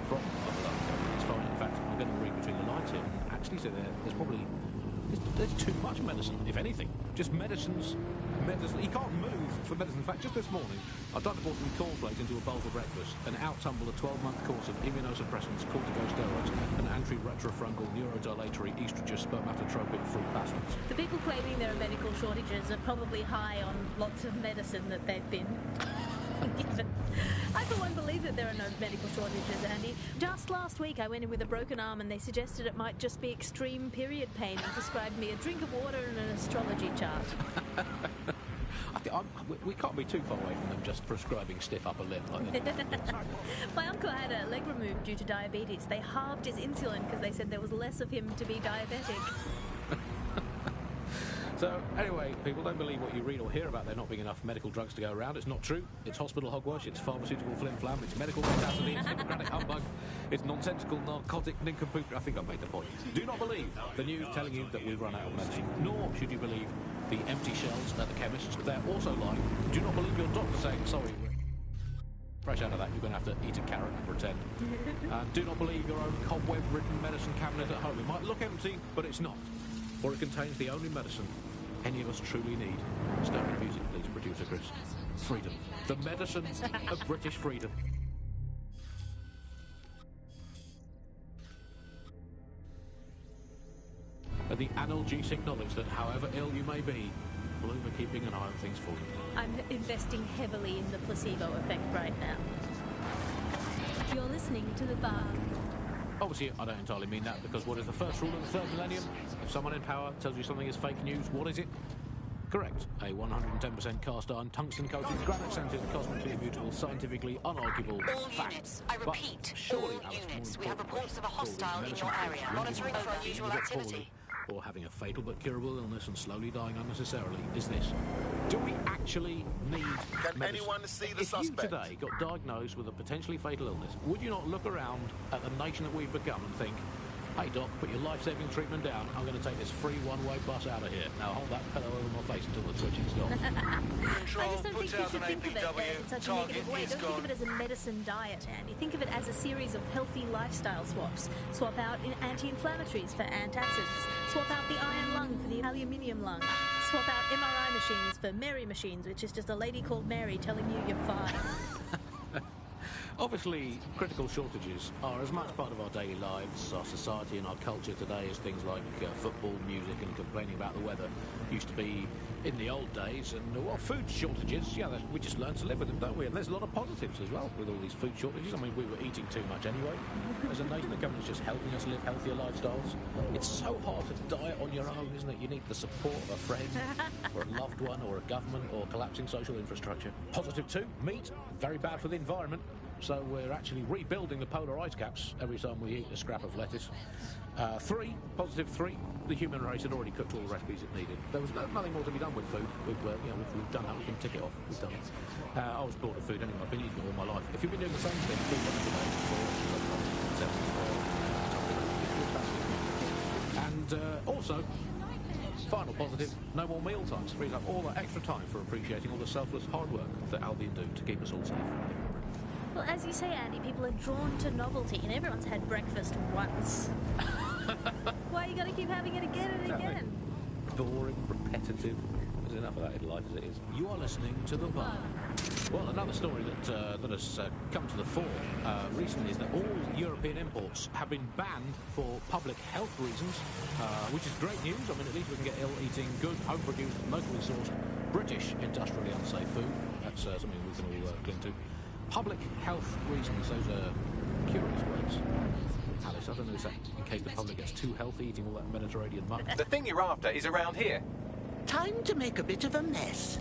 from other government. It's fine. In fact, I'm going to read between the lines here and actually say there's probably... There's too much medicine, if anything. Just medicines. You can't move for medicine. In fact, just this morning, I tried to pour some cornflakes into a bowl for breakfast and out tumbled a 12-month course of immunosuppressants, corticosteroids, and anti-retrofungal neurodilatory estrogen spermatotropic fruit baskets. The people claiming there are medical shortages are probably high on lots of medicine that they've been given. I for one believe that there are no medical shortages, Andy. Just last week I went in with a broken arm and they suggested it might just be extreme period pain and prescribed me a drink of water and an astrology chart. We can't be too far away from them just prescribing stiff upper lip like that. My uncle had a leg removed due to diabetes. They halved his insulin because they said there was less of him to be diabetic. So, anyway, people don't believe what you read or hear about there not being enough medical drugs to go around. It's not true. It's hospital hogwash, it's pharmaceutical flim-flam, it's medical catastrophe, it's Hippocratic humbug, it's nonsensical narcotic nincompoop. I think I've made the point. Do not believe the news telling you that we've run out of medicine, nor should you believe the empty shelves at the chemists. They're also lying. Do not believe your doctor saying, sorry, fresh out of that, you're going to have to eat a carrot and pretend. Do not believe your own cobweb-ridden medicine cabinet at home. It might look empty, but it's not. For it contains the only medicine any of us truly need. Stirring music, please, producer Chris. Freedom. The medicine of British freedom. And the analgesic knowledge that however ill you may be, Bloom are keeping an eye on things for you. I'm investing heavily in the placebo effect right now. You're listening to The Bug. Obviously, I don't entirely mean that, because what is the first rule of the third millennium? If someone in power tells you something is fake news, what is it? Correct. A 110% cast iron, tungsten-coated, granite-scented, cosmically immutable, scientifically unarguable All fact. units, I But repeat, surely, all Alice, units. more We have reports of a hostile in your area. Monitoring for unusual activity. Or having a fatal but curable illness and slowly dying unnecessarily is this. Do we actually need Can medicine? anyone see the If suspect? you today got diagnosed with a potentially fatal illness, would you not look around at the nation that we've become and think, hey doc, put your life-saving treatment down, I'm going to take this free one-way bus out of here. Now hold that pillow over my face until the twitching stops. I just don't think you should think of it in such a negative way. Don't think of it as a medicine diet, Andy. Think of it as a series of healthy lifestyle swaps. Swap out anti-inflammatories for antacids. Swap out the iron lung for the aluminium lung. Swap out MRI machines for Mary machines, which is just a lady called Mary telling you you're fine. Obviously, critical shortages are as much part of our daily lives, our society and our culture today as things like football, music and complaining about the weather used to be in the old days. And, well, food shortages, yeah, we just learn to live with them, don't we? And there's a lot of positives as well with all these food shortages. I mean, we were eating too much anyway. As a nation, the government's just helping us live healthier lifestyles. It's so hard to diet on your own, isn't it? You need the support of a friend or a loved one or a government or collapsing social infrastructure. Positive too, meat, very bad for the environment. So we're actually rebuilding the polar ice caps every time we eat a scrap of lettuce. Positive three, the human race had already cooked all the recipes it needed. There was nothing more to be done with food. We've done that, we can tick it off, we've done it. I was bored of food anyway, I've been eating it all my life. If you've been doing the same thing, and also, final positive, no more meal times. Frees up all that extra time for appreciating all the selfless hard work that Albion do to keep us all safe. Well, as you say, Andy, people are drawn to novelty, and everyone's had breakfast once. Why you got to keep having it again and again? Boring, repetitive. enough of that in life as it is. You are listening to The Bar. Well, another story that has come to the fore recently is that all European imports have been banned for public health reasons, which is great news. I mean, at least we can get ill-eating, good, home-produced, locally sourced, British industrially unsafe food. That's something we can all cling to. Public health reasons, those are curious words. Alice, I don't know, is that in case the public gets too healthy eating all that Mediterranean muck? The thing you're after is around here. Time to make a bit of a mess.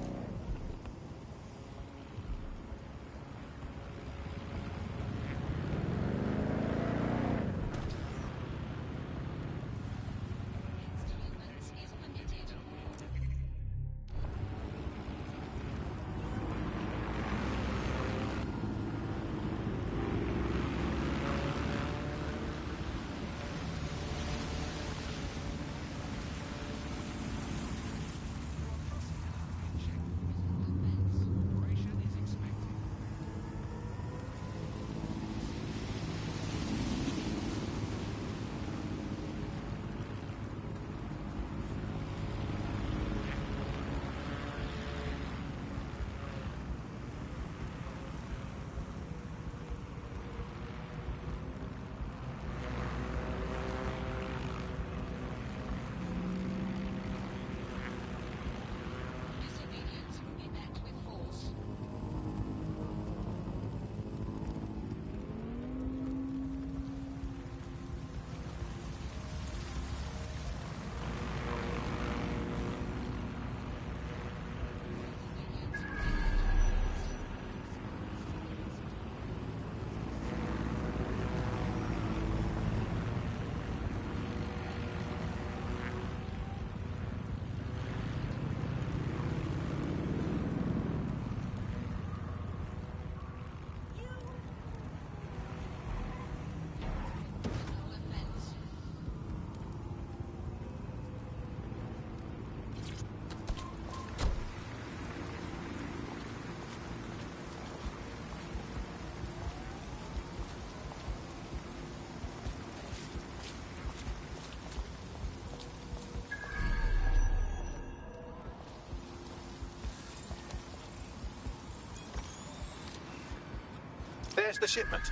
There's the shipment.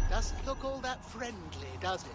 Doesn't look all that friendly, does it?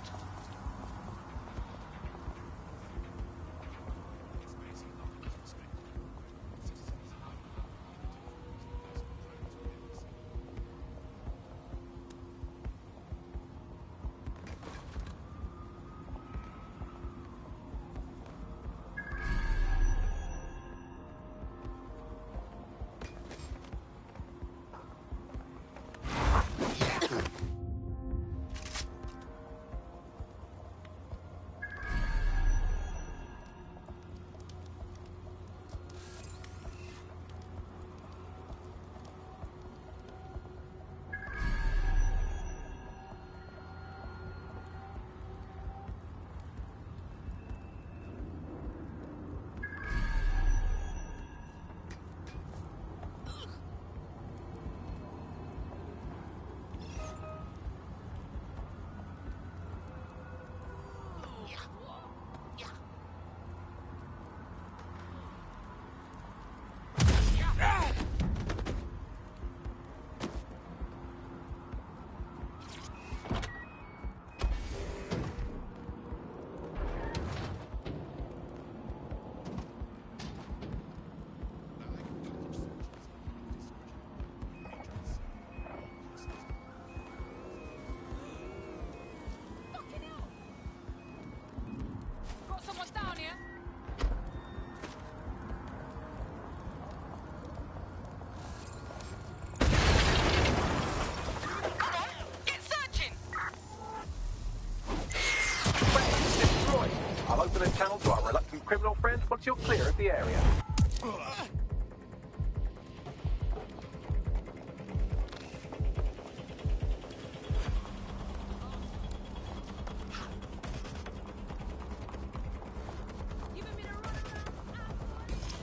criminal friend once you're clear of the area.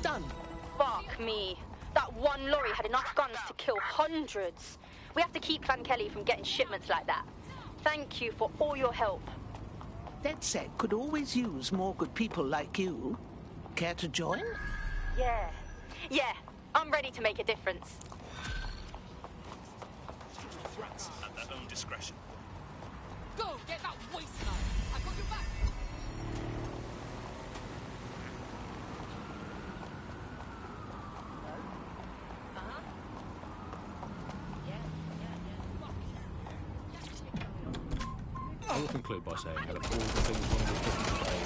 Done. Fuck me. That one lorry had enough guns to kill hundreds. We have to keep Clan Kelly from getting shipments like that. Thank you for all your help. DedSec could always use more good people like you. Care to join? Yeah, I'm ready to make a difference. Threats at their own discretion. Go, get that waste now. I got your back. I will conclude by saying that of all the things one was talking today,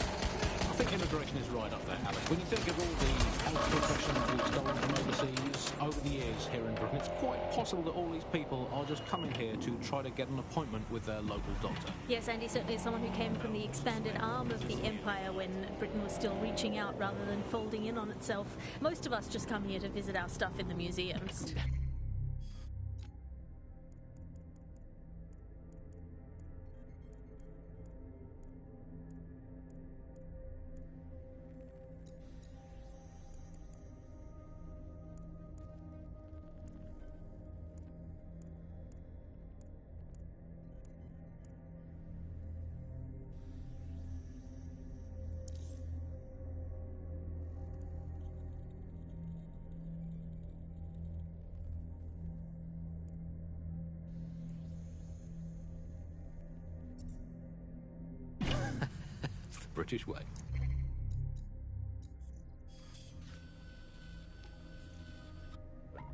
I think immigration is right up there, Alex. When you think of all the health professionals we've stolen from overseas over the years here in Britain, it's quite possible that all these people are just coming here to try to get an appointment with their local doctor. Yes, Andy certainly is someone who came from the expanded arm of the empire when Britain was still reaching out rather than folding in on itself. Most of us just come here to visit our stuff in the museums. British way.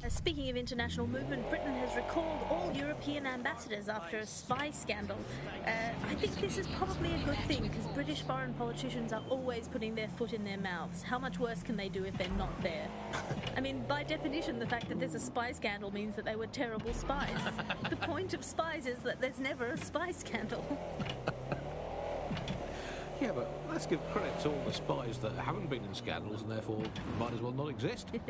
Speaking of international movement, Britain has recalled all European ambassadors after a spy scandal. I think this is probably a good thing because British foreign politicians are always putting their foot in their mouths. How much worse can they do if they're not there? I mean, by definition, the fact that there's a spy scandal means that they were terrible spies. The point of spies is that there's never a spy scandal. Yeah, but let's give credit to all the spies that haven't been in scandals and therefore might as well not exist. Well,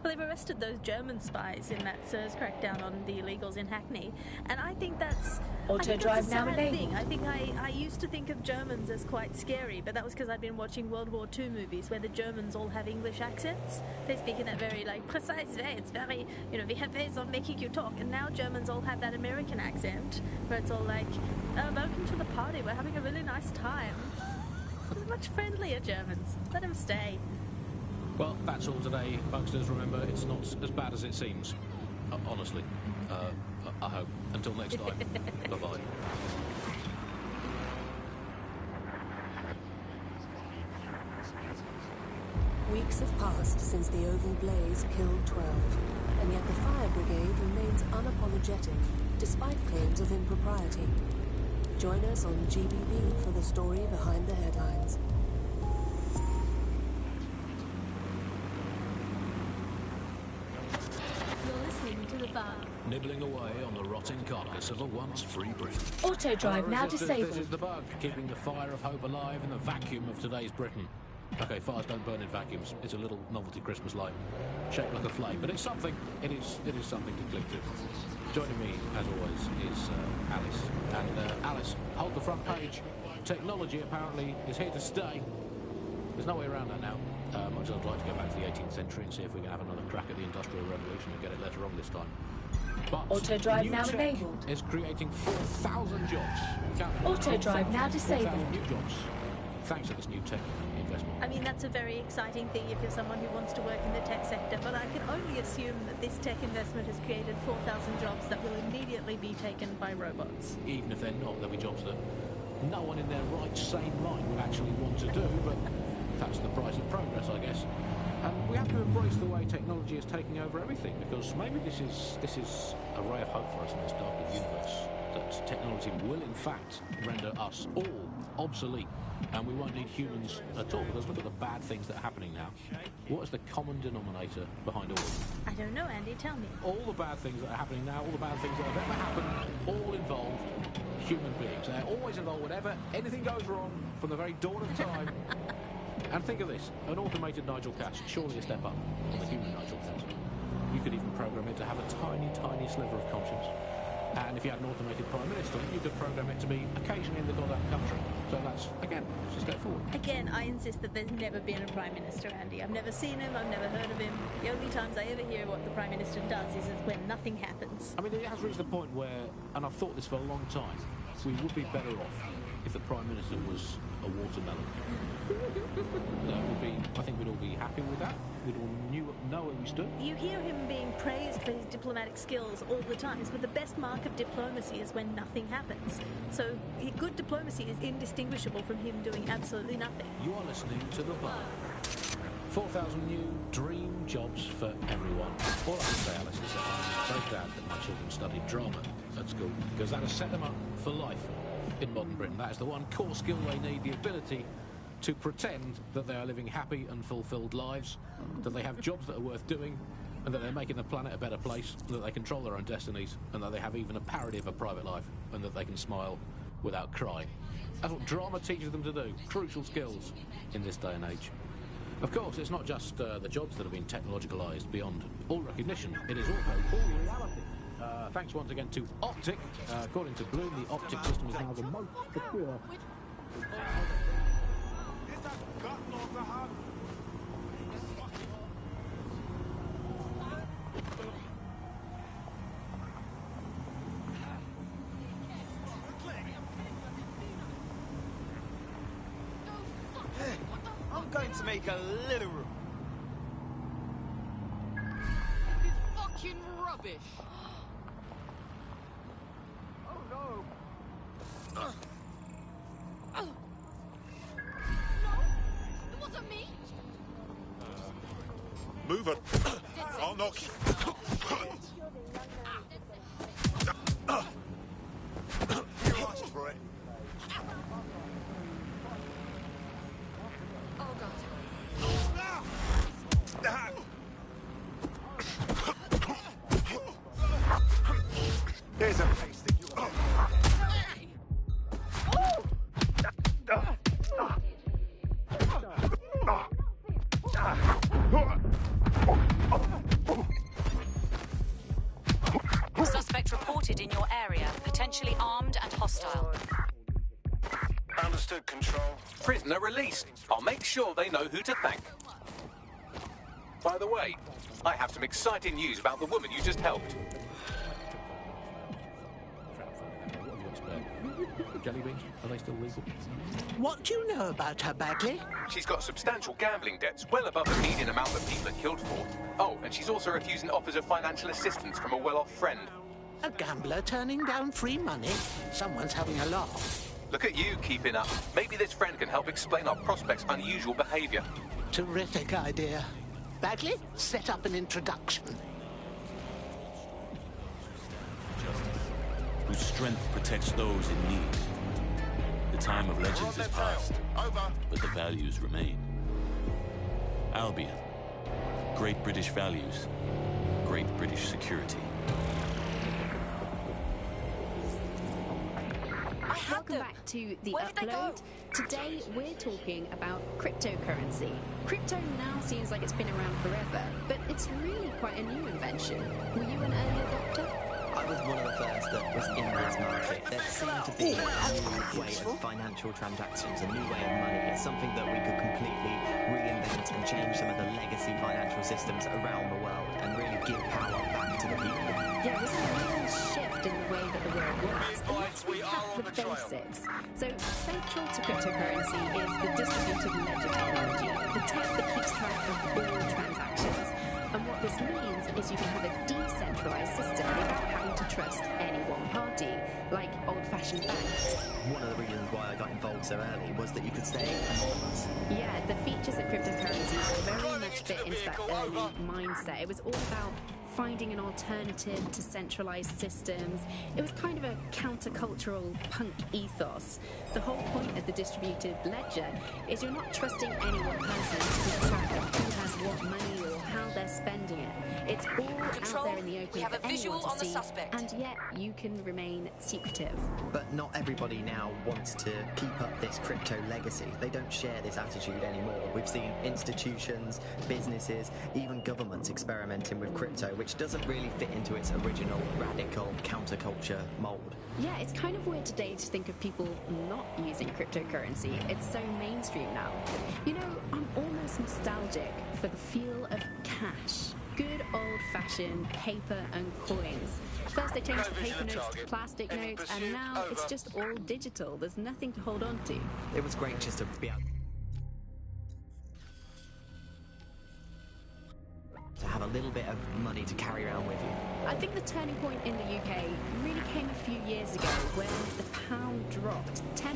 they've arrested those German spies in that SIRS crackdown on the illegals in Hackney, and I think that's Auto drive now enabled. I think I used to think of Germans as quite scary, but that was because I'd been watching World War II movies where the Germans all have English accents. They speak in that very precise way. It's very, we have ways of making you talk, and now Germans all have that American accent where it's all like, oh, welcome to the party. We're having a really nice time. They're much friendlier Germans. Let them stay. Well, that's all today, Bugsters. Remember, it's not as bad as it seems. Honestly. I hope. Until next time. Bye-bye. Weeks have passed since the Oval Blaze killed 12, and yet the fire brigade remains unapologetic, despite claims of impropriety. Join us on GBB for the story behind the headlines. You're listening to The Bar. Nibbling away on the rotting carcass of a once free Britain. Auto drive now Resistors, disabled. This is the bug, keeping the fire of hope alive in the vacuum of today's Britain. Okay, fires don't burn in vacuums. It's a little novelty Christmas light, shaped like a flame, but it's something. It is something to cling to. Joining me, as always, is Alice. And Alice, hold the front page. Technology apparently is here to stay. There's no way around that now. Much as I'd like to go back to the 18th century and see if we can have another crack at the Industrial Revolution and get it later on this time. But Auto drive new now tech enabled. is creating 4,000 jobs. Auto drive now 4,000 disabled. new jobs. Thanks to this new tech investment. I mean, that's a very exciting thing if you're someone who wants to work in the tech sector, but I can only assume that this tech investment has created 4,000 jobs that will immediately be taken by robots. Even if they're not, there'll be jobs that no one in their right, sane mind would actually want to do, but that's the price of progress, I guess. And we have to embrace the way technology is taking over everything, because maybe this is a ray of hope for us in this darkened universe, that technology will in fact render us all obsolete, and we won't need humans at all, because look at the bad things that are happening now. What is the common denominator behind all of them? I don't know, Andy, tell me. All the bad things that are happening now, all the bad things that have ever happened, all involved human beings. They're always involved whenever anything goes wrong from the very dawn of time. And think of this, an automated Nigel Cass, surely a step up on the human Nigel Cass. You could even program it to have a tiny, tiny sliver of conscience. And if you had an automated Prime Minister, you could program it to be occasionally in the goddamn country. So that's, again, it's a step forward. Again, I insist that there's never been a Prime Minister, Andy. I've never seen him, I've never heard of him. The only times I ever hear what the Prime Minister does is when nothing happens. I mean, it has reached the point where, and I've thought this for a long time, we would be better off if the Prime Minister was a watermelon. That would be, I think we'd all be happy with that. We'd all know where we stood. You hear him being praised for his diplomatic skills all the time, but the best mark of diplomacy is when nothing happens. So good diplomacy is indistinguishable from him doing absolutely nothing. You are listening to The Bar. 4,000 new dream jobs for everyone. All I can say, Alice, is that I'm very glad that my children studied drama at school, because that has set them up for life in modern Britain. That is the one core skill they need, the ability to pretend that they are living happy and fulfilled lives, that they have jobs that are worth doing, and that they're making the planet a better place, and that they control their own destinies, and that they have even a parody of a private life, and that they can smile without crying. That's what drama teaches them to do. Crucial skills in this day and age. Of course, it's not just the jobs that have been technologicalised beyond all recognition. It is also all reality. Thanks once again to Optic. According to Bloom, the Optic system is now the most secure. I'm going to make a little room. It's fucking rubbish. Oh no. No, it wasn't me. Move it. I'll knock you. You asked for it. Oh god. There's a place that you Suspect reported in your area, potentially armed and hostile. Understood, Control. Prisoner released. I'll make sure they know who to thank. By the way, I have some exciting news about the woman you just helped. Jelly beans, are they still legal? What do you know about her, Bagley? She's got substantial gambling debts, well above the median amount that people are killed for. Oh, and she's also refusing offers of financial assistance from a well-off friend. A gambler turning down free money? Someone's having a laugh. Look at you keeping up. Maybe this friend can help explain our prospect's unusual behaviour. Terrific idea. Bagley, set up an introduction. Whose strength protects those in need. The time of legends is past, but the values remain. Albion. Great British values. Great British security. Welcome back to The Upload. Today we're talking about cryptocurrency. Crypto now seems like it's been around forever, but it's really quite a new invention. Were you an early adopter? I was one of the first that was in this market. There seemed to be a new way of financial transactions, a new way of money. It's something that we could completely reinvent and change some of the legacy financial systems around the world and really give power back to the people. Yeah, it was a real shift in the way that the world works. And let's recap the basics. So central to cryptocurrency is the distributed ledger technology, the tech that keeps track of all transactions. And what this means is you can have a decentralized system without having to trust any one party, like old-fashioned banks. One of the reasons why I got involved so early was that you could stay anonymous. Yeah, the features of cryptocurrency very much fit into that early mindset. It was all about finding an alternative to centralized systems. It was kind of a countercultural punk ethos. The whole point of the distributed ledger is you're not trusting any one person to keep track of who has what money or how they're spending it. It's all out there in the open we have for a visual anyone to on the see, suspect. and yet you can remain secretive. But not everybody now wants to keep up this crypto legacy. They don't share this attitude anymore. We've seen institutions, businesses, even governments experimenting with crypto, which doesn't really fit into its original radical counterculture mold. Yeah, it's kind of weird today to think of people not using cryptocurrency. It's so mainstream now. You know, I'm almost nostalgic for the feel of cash. Good old-fashioned paper and coins. First they changed paper notes to plastic notes, and now it's just all digital. There's nothing to hold on to. It was great just to be able to have a little bit of money to carry around with you. I think the turning point in the UK really came a few years ago when the pound dropped 10%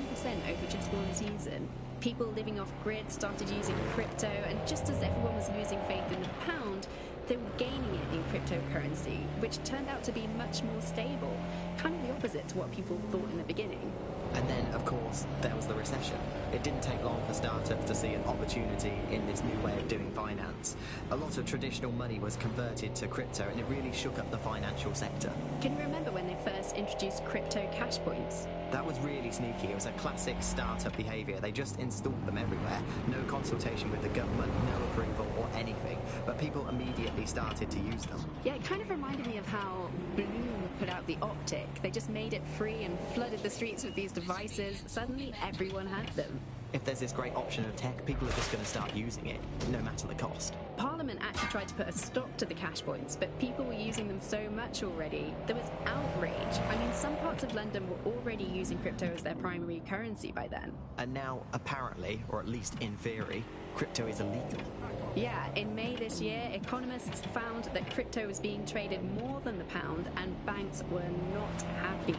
over just one season. People living off grid started using crypto, and just as everyone was losing faith in the pound, they were gaining it in cryptocurrency, which turned out to be much more stable, kind of the opposite to what people thought in the beginning. And then, of course, there was the recession. It didn't take long for startups to see an opportunity in this new way of doing finance. A lot of traditional money was converted to crypto, and it really shook up the financial sector. Can you remember when they first introduced crypto cash points? That was really sneaky. It was a classic startup behaviour. They just installed them everywhere. No consultation with the government, no approval or anything. But people immediately started to use them. Yeah, it kind of reminded me of how Bloom put out the Optic. They just made it free and flooded the streets with these devices. Suddenly everyone had them. If there's this great option of tech, people are just going to start using it, no matter the cost. Parliament actually tried to put a stop to the cash points, but people were using them so much already. There was outrage. I mean, some parts of London were already using crypto as their primary currency by then. And now, apparently, or at least in theory, crypto is illegal. Yeah, in May this year, economists found that crypto was being traded more than the pound, and banks were not happy.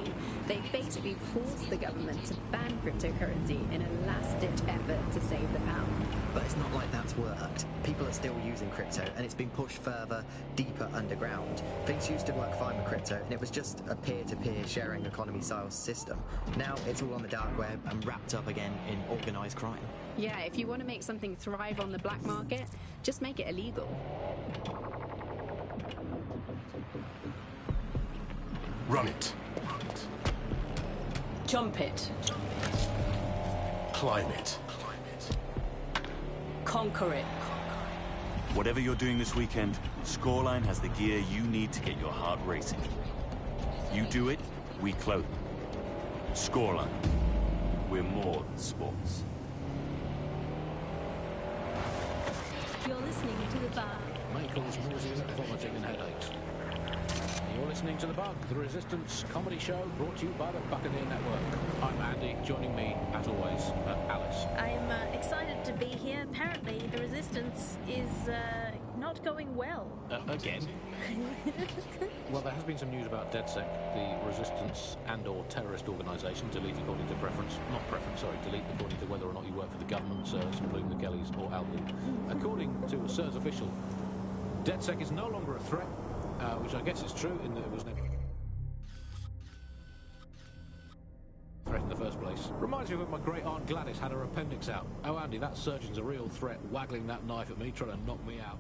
They basically forced the government to ban cryptocurrency in a last-ditch effort to save the pound. But it's not like that's worked. People are still using crypto, and it's been pushed further, deeper underground. Things used to work fine with crypto, and it was just a peer-to-peer sharing economy-style system. Now it's all on the dark web and wrapped up again in organised crime. Yeah, if you want to make something thrive on the black market, just make it illegal. Run it. Jump it. Climb it. Conquer it. Whatever you're doing this weekend, Scoreline has the gear you need to get your heart racing. You do it, we close it. Scoreline. We're more than sports. You're listening to The Bug. May cause nausea, vomiting and headaches. You're listening to The Bug, the Resistance comedy show brought to you by the Buccaneer Network. I'm Andy, joining me, as always, Alice. I'm excited to be here. Apparently, the Resistance is not going well. Again? Well, there has been some news about DedSec, the resistance and/or terrorist organisation, delete according to preference. Not preference, sorry, delete according to whether or not you work for the government, SIRS, Bloom, the Kellys, or Albion. According to a SIRS official, DedSec is no longer a threat, which I guess is true in that it was never threat in the first place. Reminds me of when my great aunt Gladys had her appendix out. Oh, Andy, that surgeon's a real threat, waggling that knife at me, trying to knock me out.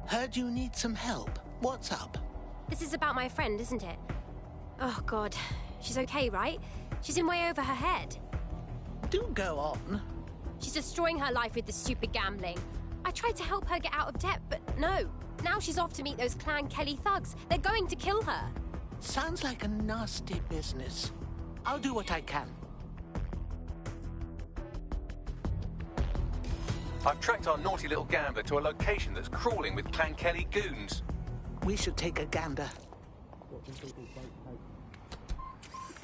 Heard you need some help. What's up? This is about my friend, isn't it? Oh, God. She's okay, right? She's in way over her head. Do go on. She's destroying her life with this stupid gambling. I tried to help her get out of debt, but no. Now she's off to meet those Clan Kelly thugs. They're going to kill her. Sounds like a nasty business. I'll do what I can. I've tracked our naughty little gambler to a location that's crawling with Clan Kelly goons. We should take a gander.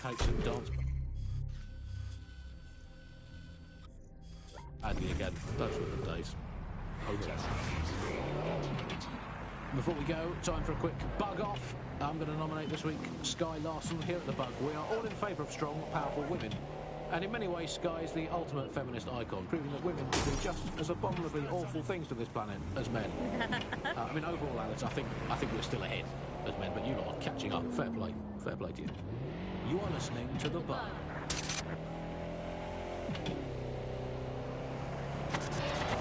Take some dance. Adley again. Those were the days. Before we go, time for a quick bug off. I'm going to nominate this week Sky Larson. Here at the Bug, we are all in favour of strong, powerful women. And in many ways, Sky is the ultimate feminist icon, proving that women can do just as abominably awful things to this planet as men. I mean, overall, Alice, I think we're still ahead as men, but you lot are catching up. Fair play to you. You are listening to the Bug.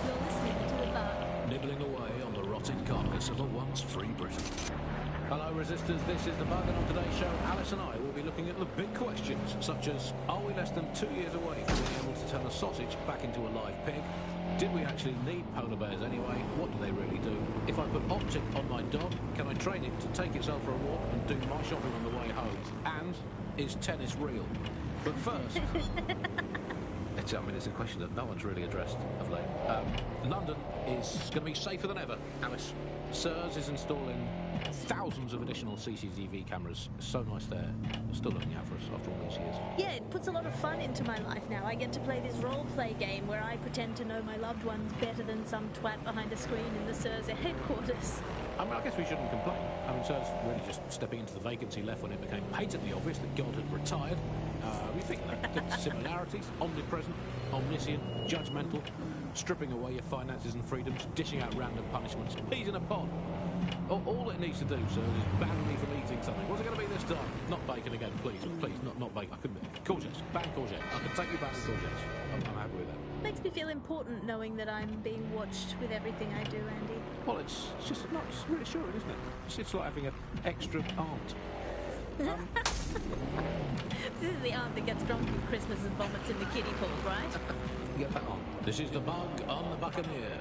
You're listening to the Bug. Nibbling away on the rotting carcass of a once free Britain. Hello resistors, this is The Bug, and on today's show, Alice and I will be looking at the big questions, such as, are we less than 2 years away from being able to turn a sausage back into a live pig? Did we actually need polar bears anyway? What do they really do? If I put Optic on my dog, can I train it to take itself for a walk and do my shopping on the way home? And is tennis real? But first... it's a question that no one's really addressed of late. London is going to be safer than ever, Alice. SIRS is installing thousands of additional CCTV cameras. So nice they're still looking out for us after all these years. Yeah, it puts a lot of fun into my life now. I get to play this role-play game where I pretend to know my loved ones better than some twat behind a screen in the SIRS headquarters. I mean, I guess we shouldn't complain. I mean, SIRS really just stepping into the vacancy left when it became patently obvious that God had retired. We think that similarities, omnipresent, omniscient, judgmental, stripping away your finances and freedoms, dishing out random punishments, peas in a pod. All it needs to do, sir, is ban me from eating something. What's it going to be this time? Not bacon again, please. Please, not bacon. I couldn't. Courgettes. Ban courgette. I can take you back with courgettes. I'm happy with that. Makes me feel important knowing that I'm being watched with everything I do, Andy. Well, it's just not reassuring, isn't it? It's like having an extra aunt. This is the aunt that gets drunk at Christmas and vomits in the kiddie pool, right? Get that on. This is the Bug on the Buccaneer.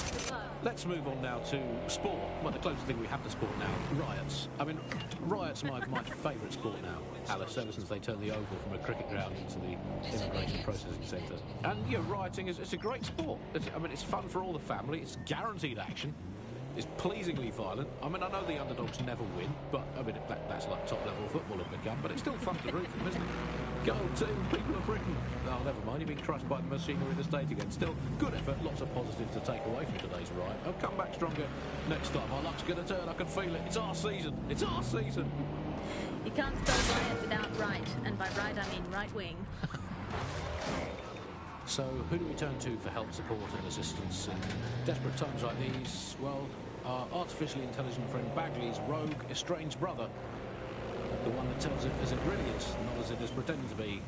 Let's move on now to sport. Well, the closest thing we have to sport now, riots. I mean, riots my favourite sport now, Alice, ever since they turned the Oval from a cricket ground into the immigration processing centre. And, yeah, rioting it's a great sport. It's fun for all the family. It's guaranteed action. It's pleasingly violent. I mean, I know the underdogs never win, but, I mean, that's like top-level football have become, but it's still fun to root for them, isn't it? Go team, people of Britain. Oh, never mind, you've been crushed by the machinery of the state again. Still, good effort, lots of positives to take away from today's riot. I'll come back stronger next time. Our luck's going to turn, I can feel it. It's our season. It's our season. You can't spell riot without right, and by right I mean right-wing. So, who do we turn to for help, support and assistance in desperate times like these? Well, our artificially intelligent friend Bagley's rogue, estranged brother. The one that tells it as it really is, not as it is pretending to be.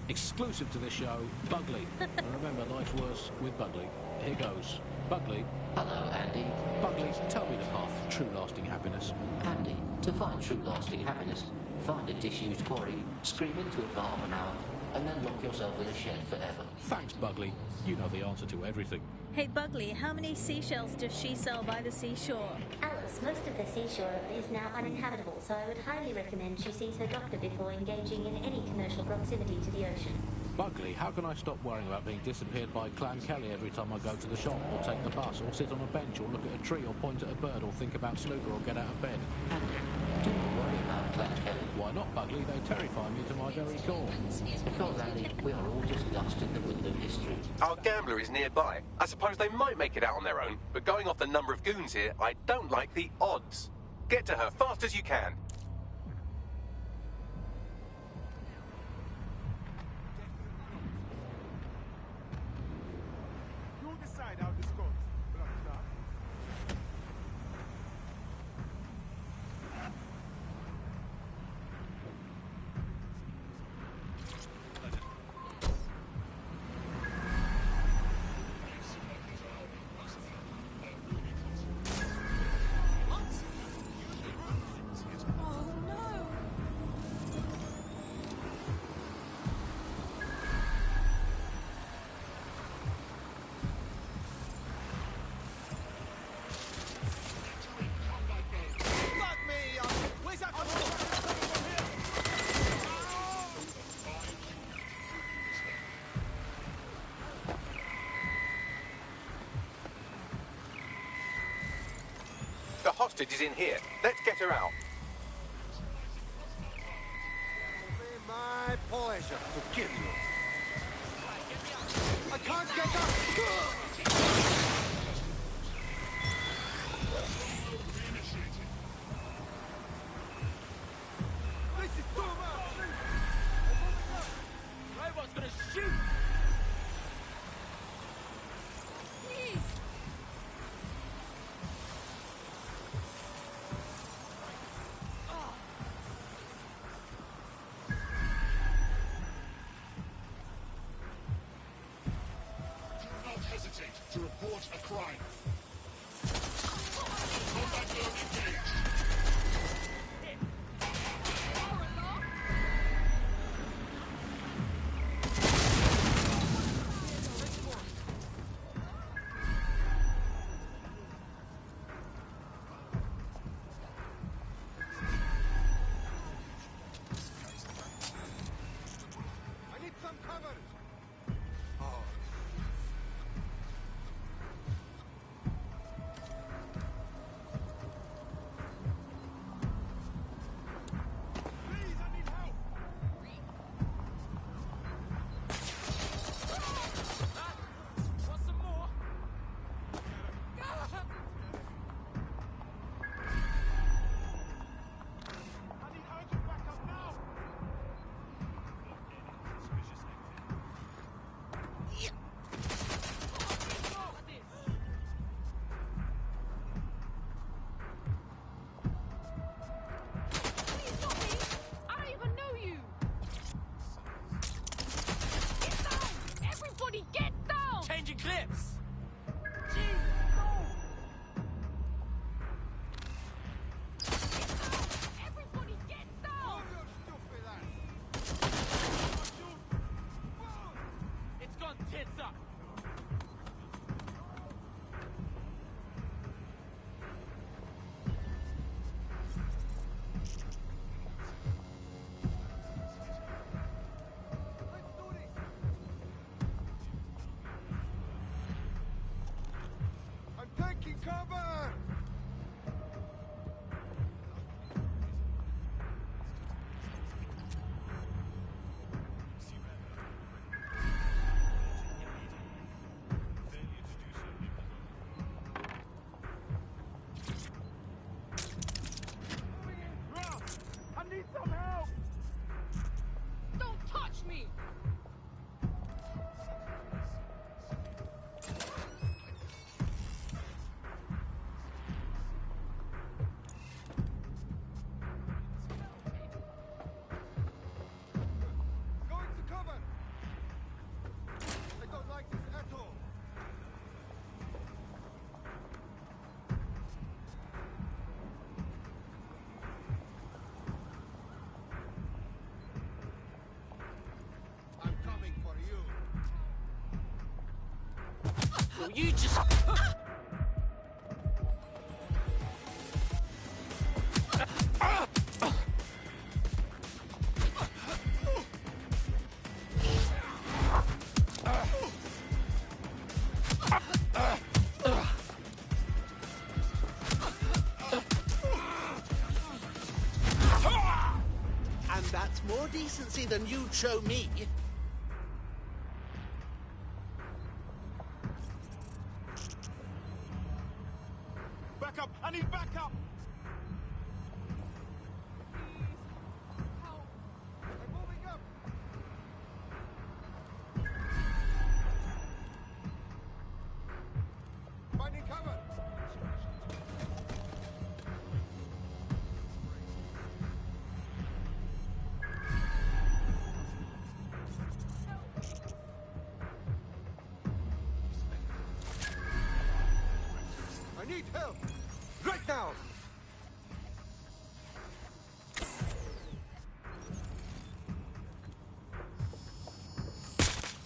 Exclusive to this show, Bugley. And remember, life's worse with Bugley. Here goes. Bugley. Hello, Andy. Bugley, tell me the path to true lasting happiness. Andy, to find true lasting happiness, find a disused quarry, scream into it for half an hour, and then lock yourself in a shed forever. Thanks, Bugley. You know the answer to everything. Hey, Bugley, how many seashells does she sell by the seashore? Alice, most of the seashore is now uninhabitable, so I would highly recommend she sees her doctor before engaging in any commercial proximity to the ocean. Bugley, how can I stop worrying about being disappeared by Clan Kelly every time I go to the shop, or take the bus, or sit on a bench, or look at a tree, or point at a bird, or think about snooker, or get out of bed? Do not worry about Clan Kelly. Why not, Bugley? They terrify me to my very core. Because, Andy, we are all just dust in the wind of history. Our gambler is nearby. I suppose they might make it out on their own, but going off the number of goons here, I don't like the odds. Get to her fast as you can. You decide how this goes. hostage is in here. Let's get her out. It'll be my pleasure to kill you. I can't get up! This is too much! Robot's gonna shoot! Please! Do not hesitate to report a crime. Combat zone engaged. I need some cover! Oh. Please, I need help! Want some more? I need urgent backup now! I don't even know you! Get down! Everybody get down! Changing clips! Everybody get down! It's gone tits up! I'm taking cover! Ralph, I need some help! Don't touch me! Going to cover! I don't like this at all! I'm coming for you! Will you just... And that's more decency than you'd show me. Backup! I need backup! I'm moving up! Finding cover! I need help! Right now!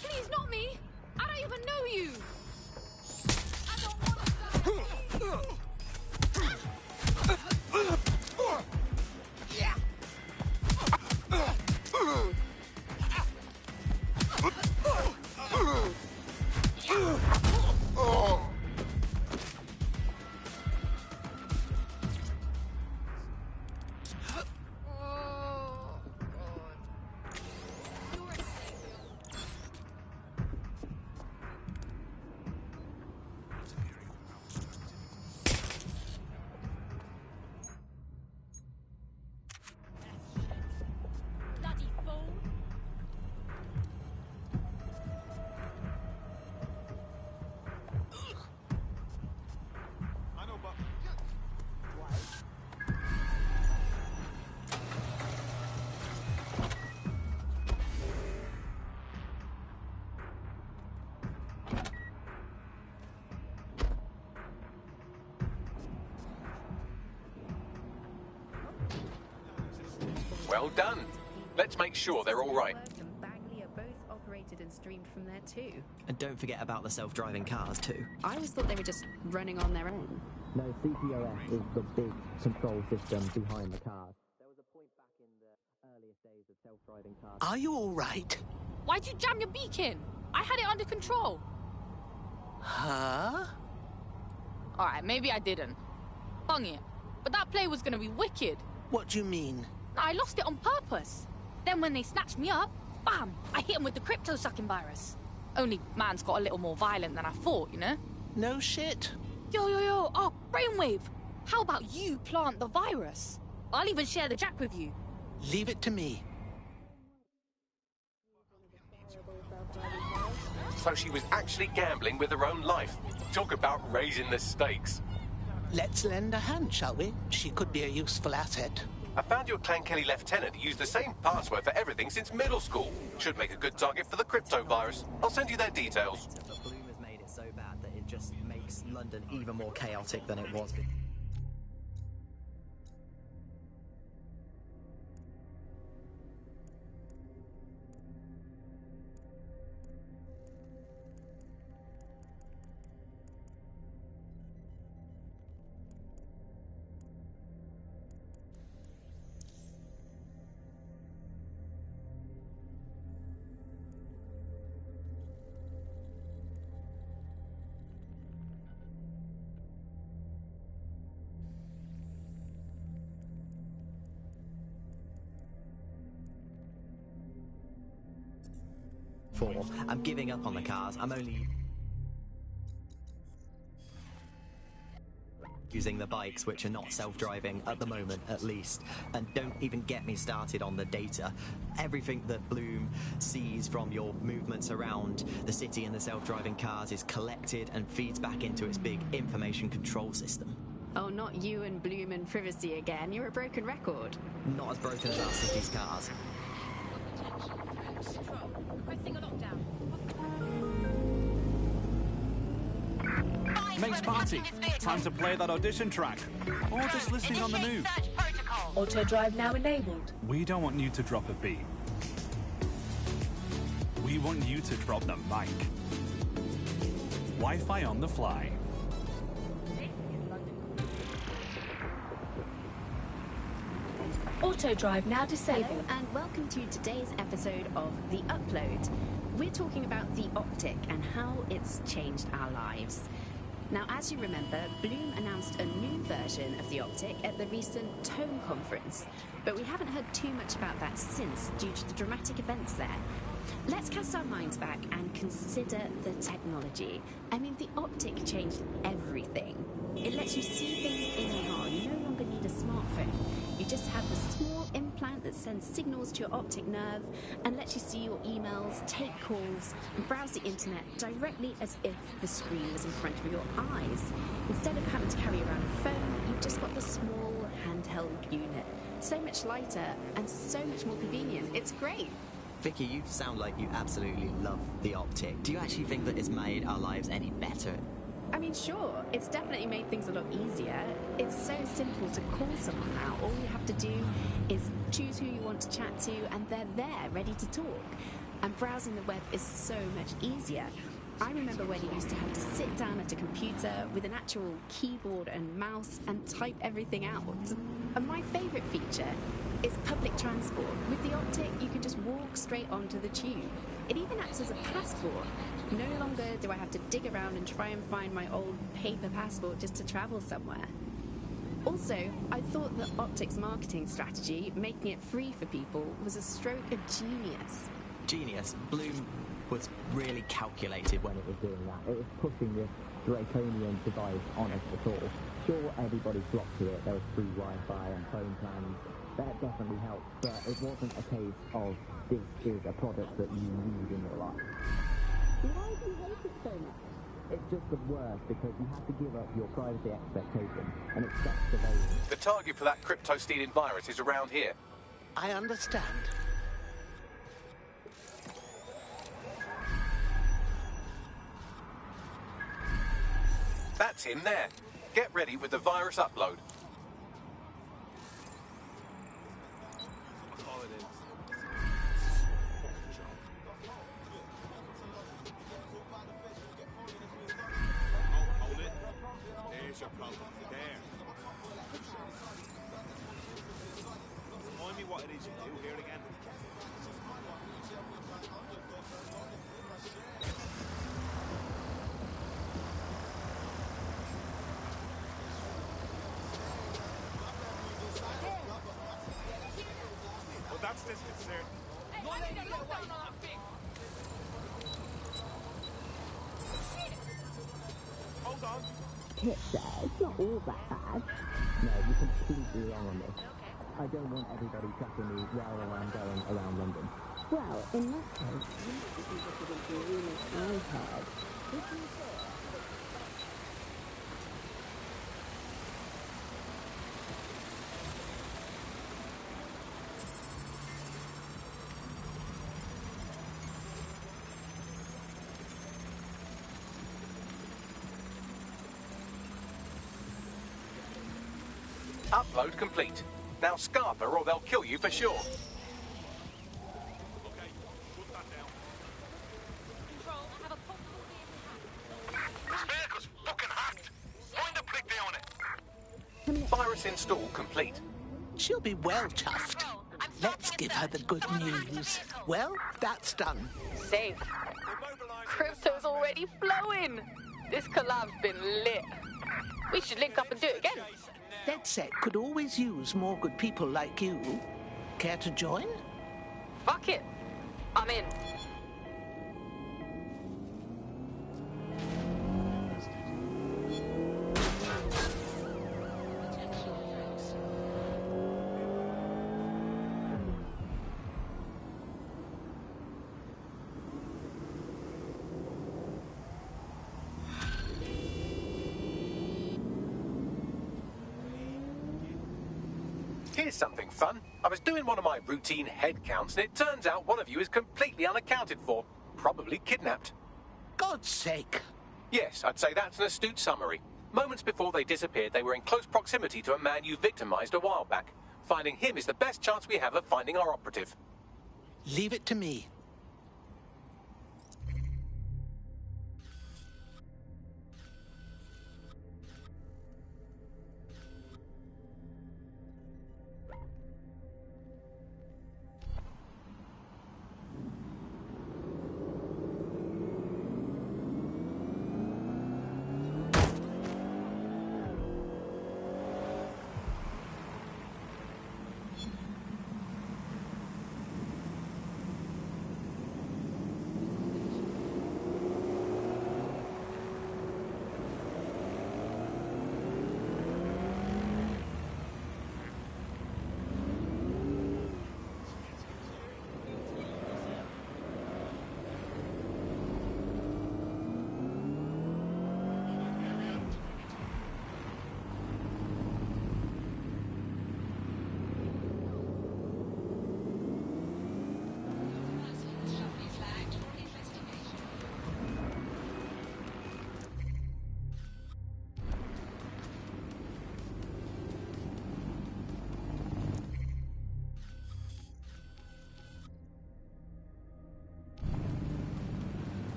Please, not me! I don't even know you! Well done. Let's make sure they're all right. And Bagley are both operated and streamed from there too. And don't forget about the self-driving cars too. I always thought they were just running on their own. No, CPOS is the big control system behind the cars. There was a point back in the earliest days of self-driving cars. Are you all right? Why'd you jam your beacon? I had it under control. Huh? Alright, maybe I didn't. Bung it. But that play was gonna be wicked. What do you mean? I lost it on purpose. Then when they snatched me up, bam! I hit him with the crypto-sucking virus. Only man's got a little more violent than I thought, you know? No shit. Yo, oh, Brainwave! How about you plant the virus? I'll even share the jack with you. Leave it to me. So she was actually gambling with her own life. Talk about raising the stakes. Let's lend a hand, shall we? She could be a useful asset. I found your Clan Kelly lieutenant who used the same password for everything since middle school. Should make a good target for the crypto virus. I'll send you their details. But Bloom has made it so bad that it just makes London even more chaotic than it was. I'm giving up on the cars. I'm only using the bikes, which are not self-driving at the moment, at least. And don't even get me started on the data. Everything that Bloom sees from your movements around the city and the self-driving cars is collected and feeds back into its big information control system. Oh, not you and Bloom and privacy again. You're a broken record. Not as broken as our city's cars. Requesting a lockdown. Mates party. Time to play that audition track. Or just listening on the move. Auto drive now enabled. We don't want you to drop a beat. We want you to drop the mic. Wi-Fi on the fly. Auto drive now disabled. Hello, and welcome to today's episode of The Upload. We're talking about the Optic and how it's changed our lives. Now, as you remember, Bloom announced a new version of the Optic at the recent Tone conference, but we haven't heard too much about that since due to the dramatic events there. Let's cast our minds back and consider the technology. I mean, the Optic changed everything. It lets you see things in AR. You no longer need a smartphone. You just have a small implant that sends signals to your optic nerve and lets you see your emails, take calls, and browse the internet directly as if the screen was in front of your eyes. Instead of having to carry around a phone, you've just got the small handheld unit. So much lighter and so much more convenient. It's great. Vicky, you sound like you absolutely love the Optic. Do you actually think that it's made our lives any better? I mean, sure, it's definitely made things a lot easier. It's so simple to call someone now. All you have to do is choose who you want to chat to, and they're there, ready to talk. And browsing the web is so much easier. I remember when you used to have to sit down at a computer with an actual keyboard and mouse and type everything out. And my favourite feature is public transport. With the Optic, you can just walk straight onto the tube. It even acts as a passport. No longer do I have to dig around and try and find my old paper passport just to travel somewhere. Also, I thought that Optic's marketing strategy, making it free for people, was a stroke of genius. Genius. Bloom was really calculated when it was doing that. It was pushing this draconian device on us at all. Sure, everybody flocked to it. There was free Wi-Fi and phone plans. That definitely helped, but it wasn't a case of this is a product that you need in your life. Why do you hate it so much? It's just the worst because you have to give up your privacy expectations, and it's just surveillance. The target for that crypto-stealing virus is around here. I understand. That's him there. Get ready with the virus upload. ladies, you do here again. Well, that's disconcerting. Hey, I need a lockdown on that thing. Hold on. Kit there, it's not all that bad. No, you're completely wrong on this. I don't want everybody tracking me wherever I'm going around London. Well, in that case, you might be interested in the rumors I've heard. If you say Upload complete. Now Scarper or they'll kill you for sure. Control, I have a possible This vehicle's fucking hacked. Find a prick on it. Virus install complete. She'll be well chuffed. Let's give her the good news. Well, that's done. Safe. Crypto's already flowing. This collab's been lit. We should link up and do it again. DedSec could always use more good people like you. Care to join? Fuck it. I'm in. Here's something fun. I was doing one of my routine head counts, and it turns out one of you is completely unaccounted for. Probably kidnapped. God's sake. Yes, I'd say that's an astute summary. Moments before they disappeared, they were in close proximity to a man you victimized a while back. Finding him is the best chance we have of finding our operative. Leave it to me.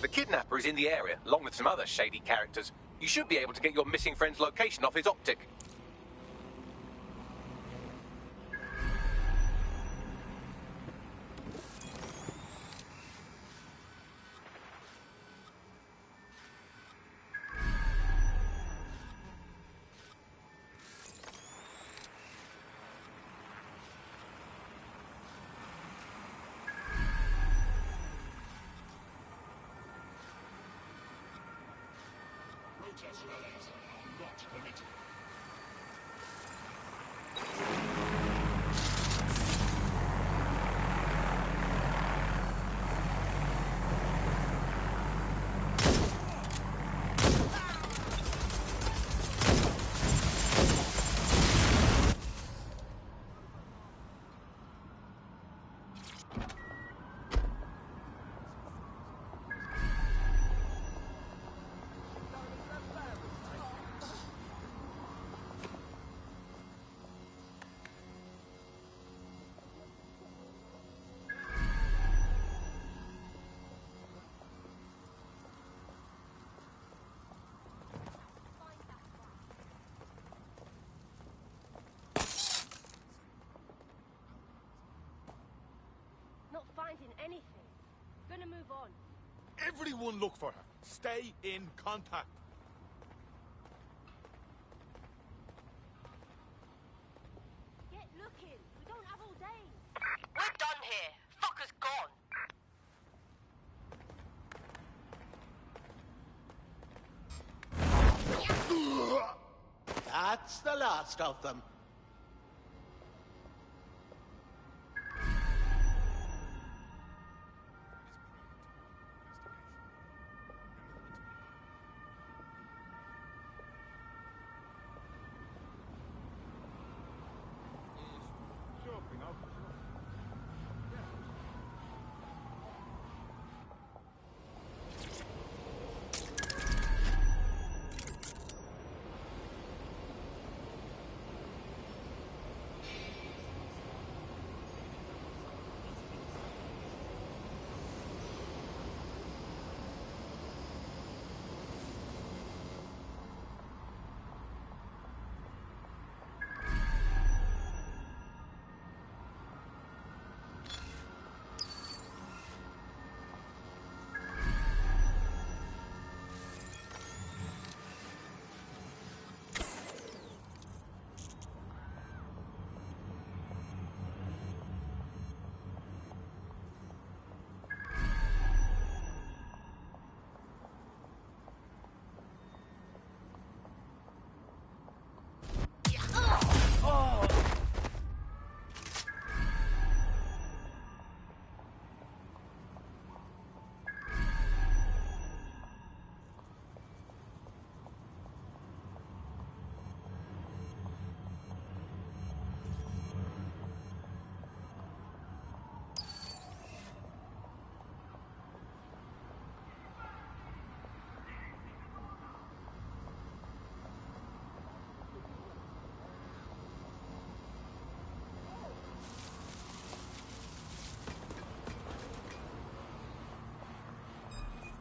the kidnapper is in the area, along with some other shady characters, you should be able to get your missing friend's location off his optic. Not finding anything. Gonna move on. Everyone look for her. Stay in contact. Get looking. We don't have all day. We're done here. Fucker's gone. That's the last of them.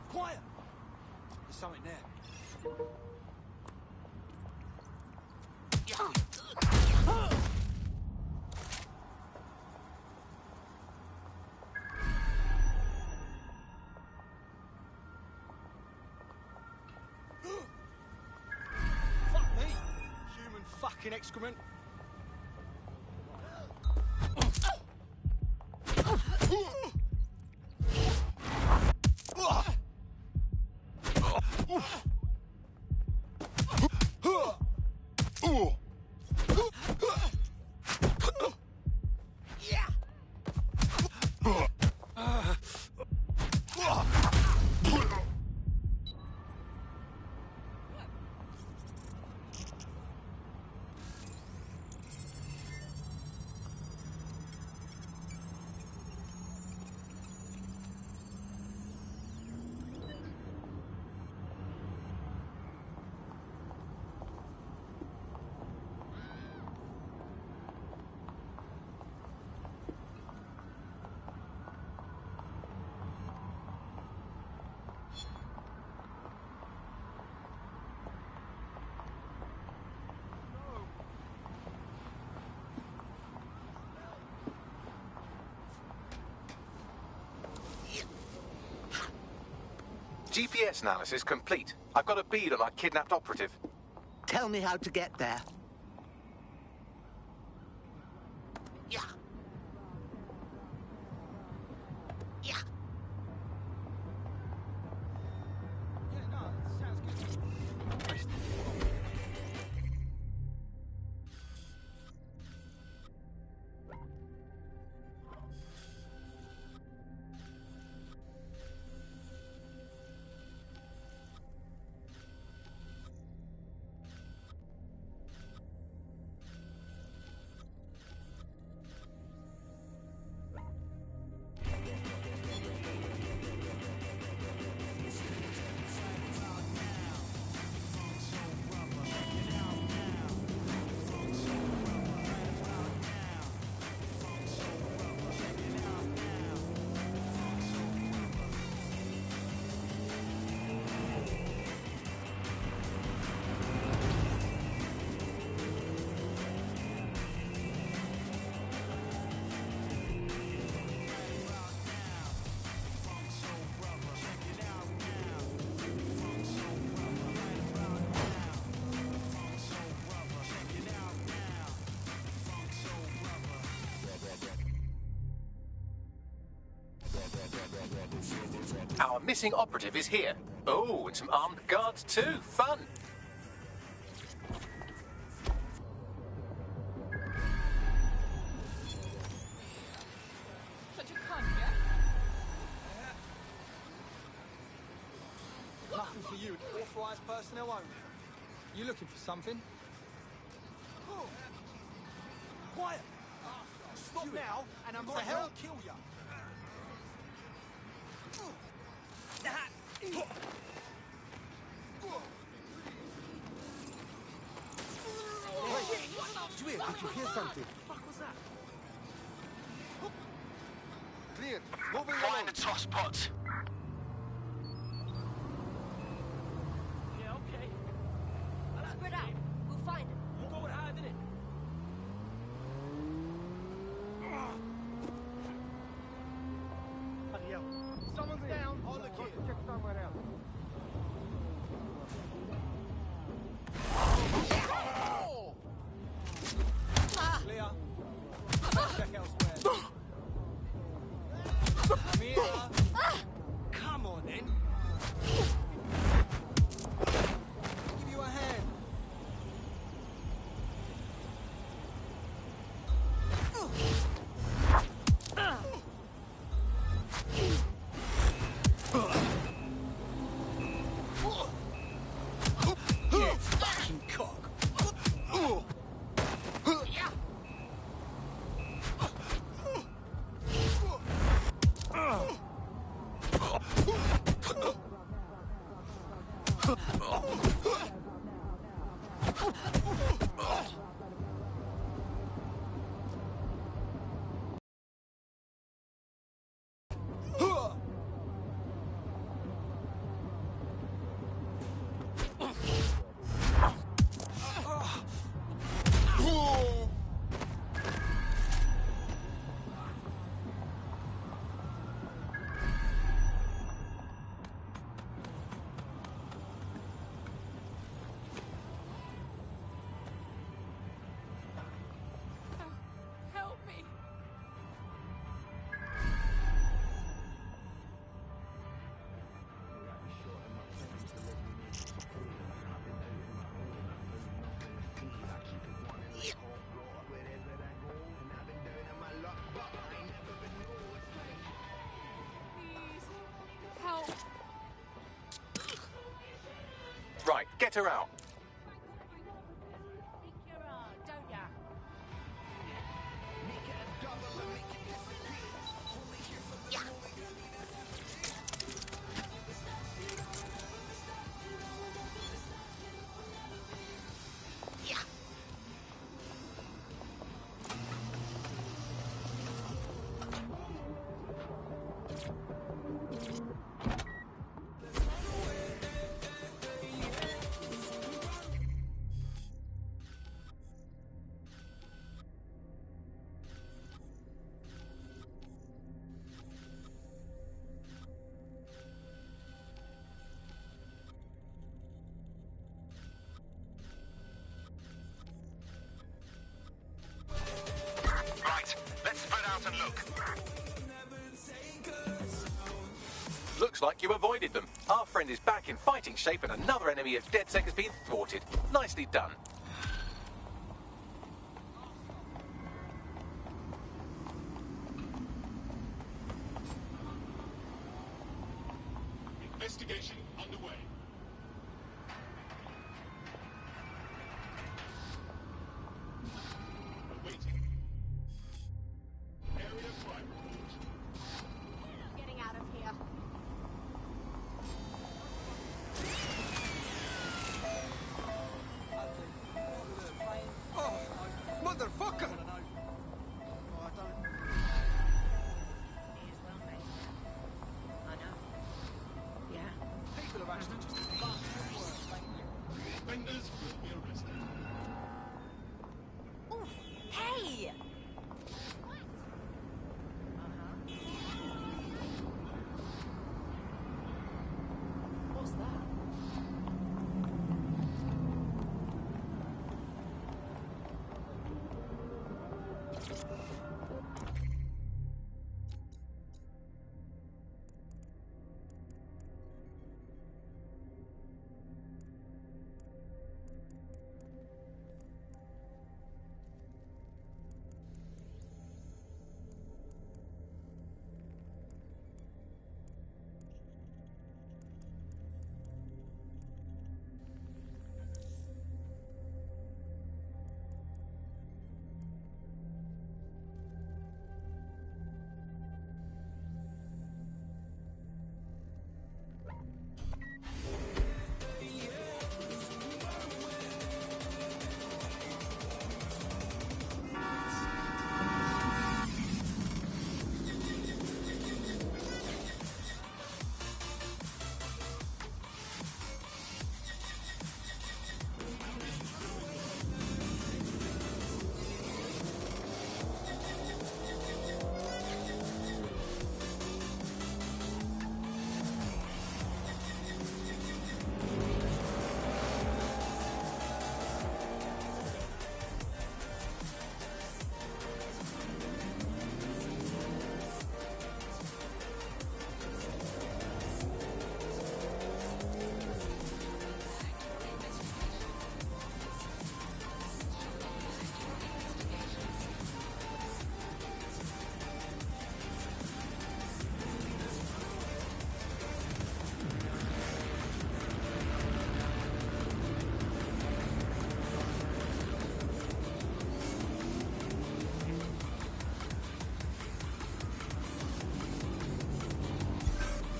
Quiet! There's something there. Fuck me! Human fucking excrement. GPS analysis complete. I've got a bead on our kidnapped operative. Tell me how to get there. Yeah. Yeah. Our missing operative is here. Oh, and some armed guards too. Fun. Such a cunt, yeah? Nothing for you, authorised personnel only. You looking for something? Quiet! Stop now, and I'm going to kill you. Did you hear something? What was that? Clear. Moving Find the toss pots. Yeah, okay. Spread out. We'll find him. We'll go with hiding it. Bloody hell. Someone's down. I'll look here. Check somewhere else. Clear. Check elsewhere. Come here. Come on, then. Give you a hand. You fucking cock. Help me. Please. Help. Right, get her out. Don't ya? out and look. Looks like you avoided them. Our friend is back in fighting shape and another enemy of DedSec has been thwarted. Nicely done. Investigation underway. Awaiting. Area crime report. Getting out of here. Oh, motherfucker! People have actually just Offenders will be arrested. Ooh, hey! What's that?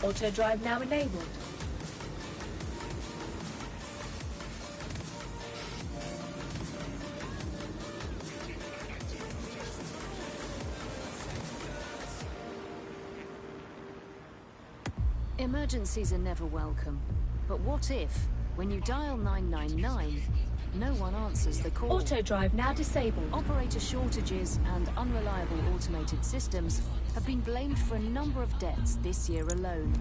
Auto drive now enabled. Emergencies are never welcome. But what if, when you dial 999, no one answers the call? Auto drive now disabled. Operator shortages and unreliable automated systems have been blamed for a number of deaths this year alone.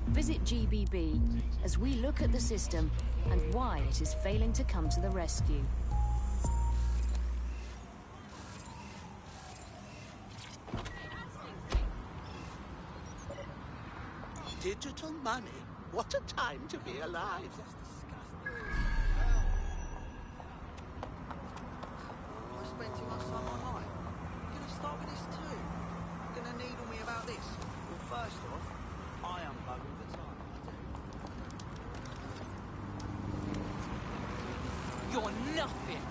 Visit GBB as we look at the system and why it is failing to come to the rescue. Digital money. What a time to be alive. I spent too much time online. I'm gonna start with this too. You're gonna needle me about this. Well, first off, I unplug all the time. You're nothing.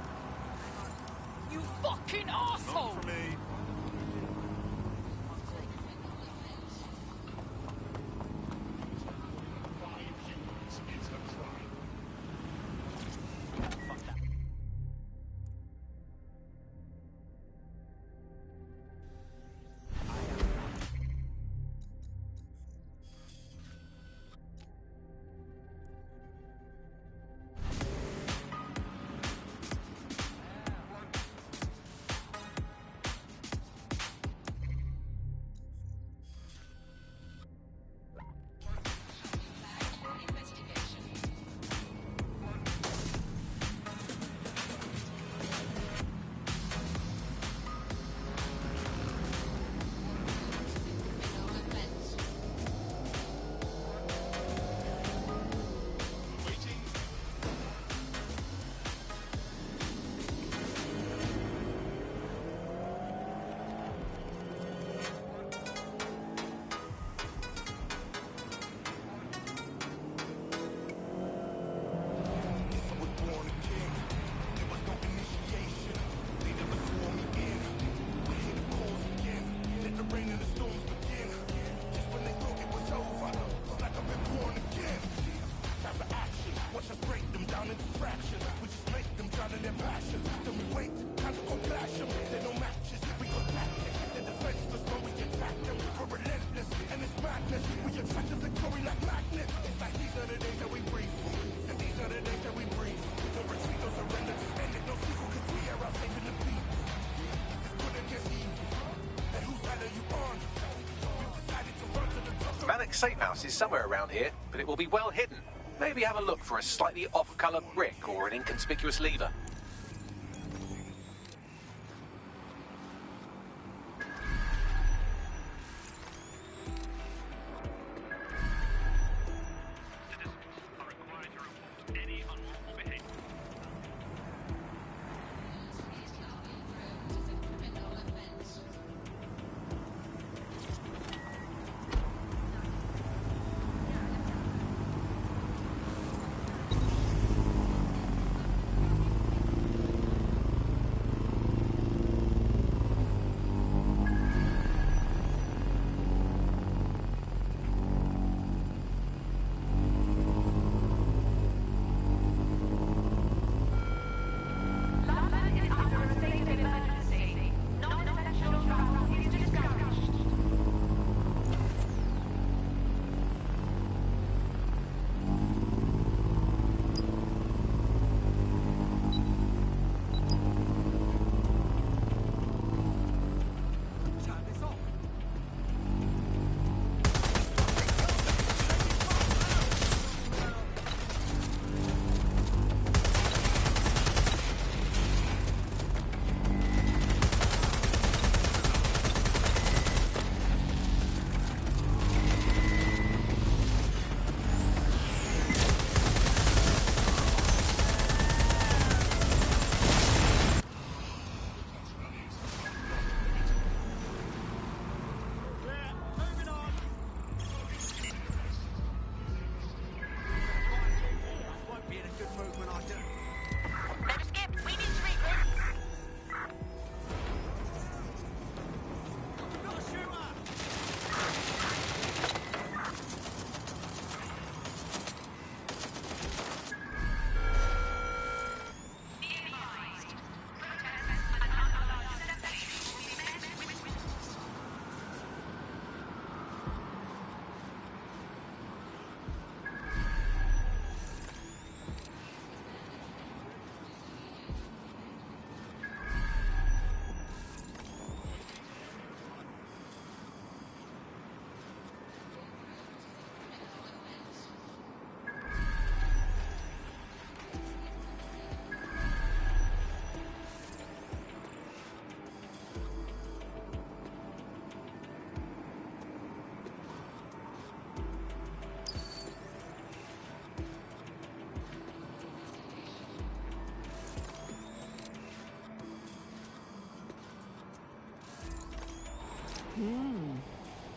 You fucking asshole! Not for me. think safe house is somewhere around here, but it will be well hidden. Maybe have a look for a slightly off-colour brick or an inconspicuous lever.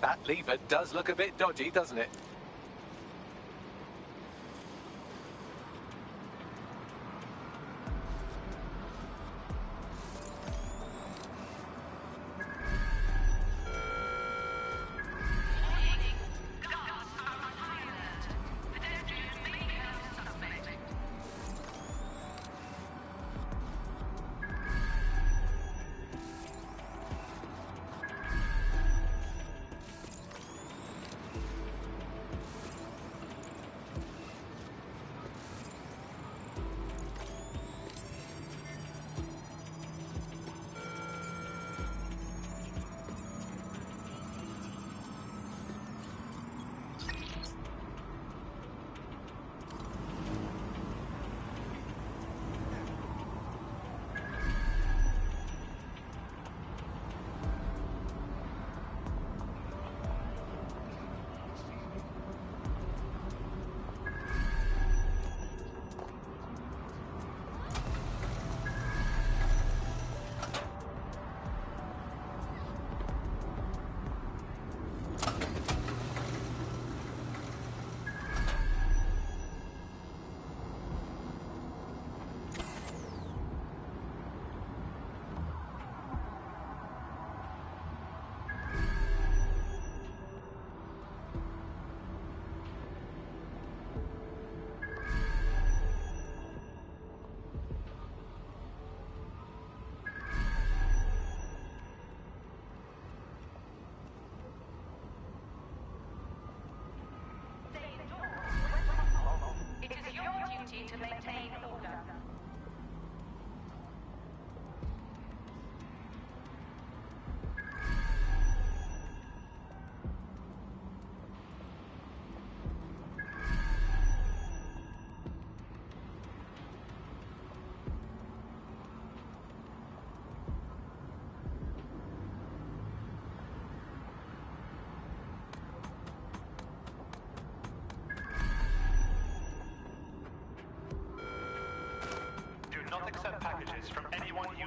That lever does look a bit dodgy, doesn't it?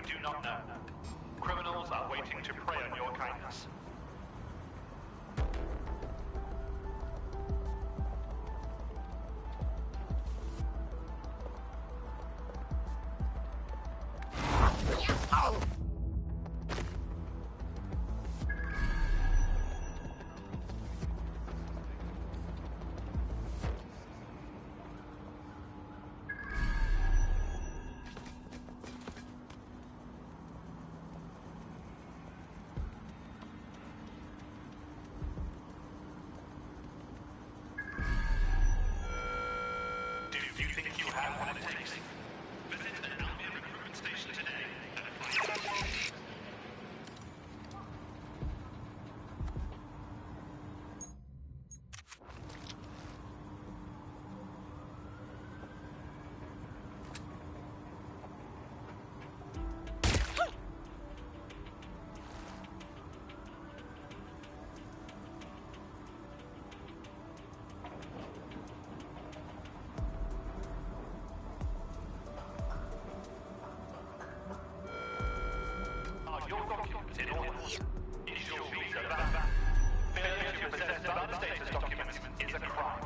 do not know. Criminals are waiting to prey on your kindness. Do you think you have what it takes? Visit the Albion recruitment station today and find out. Are your documents in order? Is your visa valid? Failure to possess valid status documents is a crime.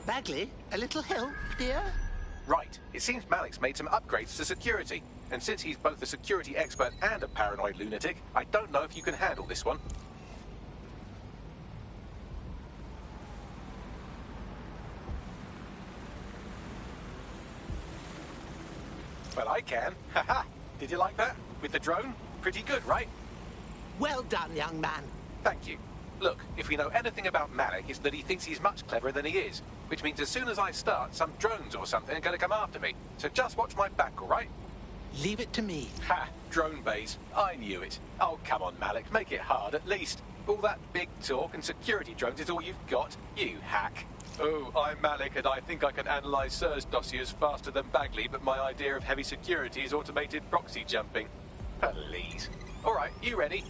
Bagley, a little help, dear? Right. It seems Malik's made some upgrades to security. And since he's both a security expert and a paranoid lunatic, I don't know if you can handle this one. Well, I can. Haha. Did you like that? With the drone? Pretty good, right? Well done, young man. Thank you. Look, if we know anything about Malik, it's that he thinks he's much cleverer than he is. Which means as soon as I start, some drones or something are going to come after me. So just watch my back, all right? Leave it to me. Ha! Drone bays. I knew it. Oh, come on, Malik. Make it hard, at least. All that big talk and security drones is all you've got. You hack. Oh, I'm Malik, and I think I can analyse SIRS dossiers faster than Bagley, but my idea of heavy security is automated proxy jumping. Please. All right, you ready?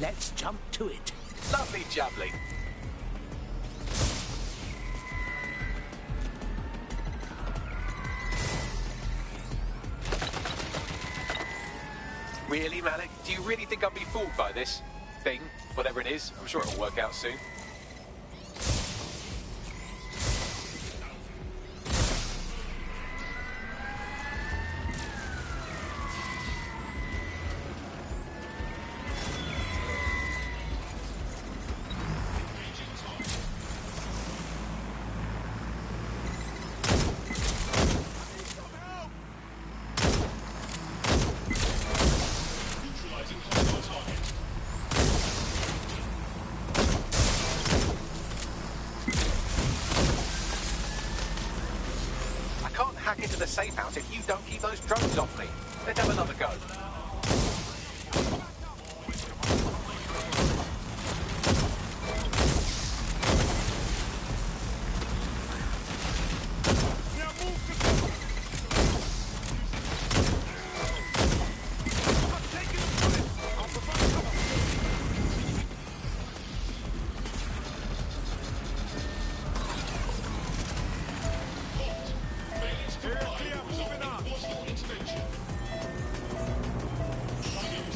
Let's jump to it. Lovely jubbly. Really, Malik? Do you really think I'll be fooled by this thing? Whatever it is, I'm sure it'll work out soon. Hack into the safe house if you don't keep those drones off me. Let's have another go.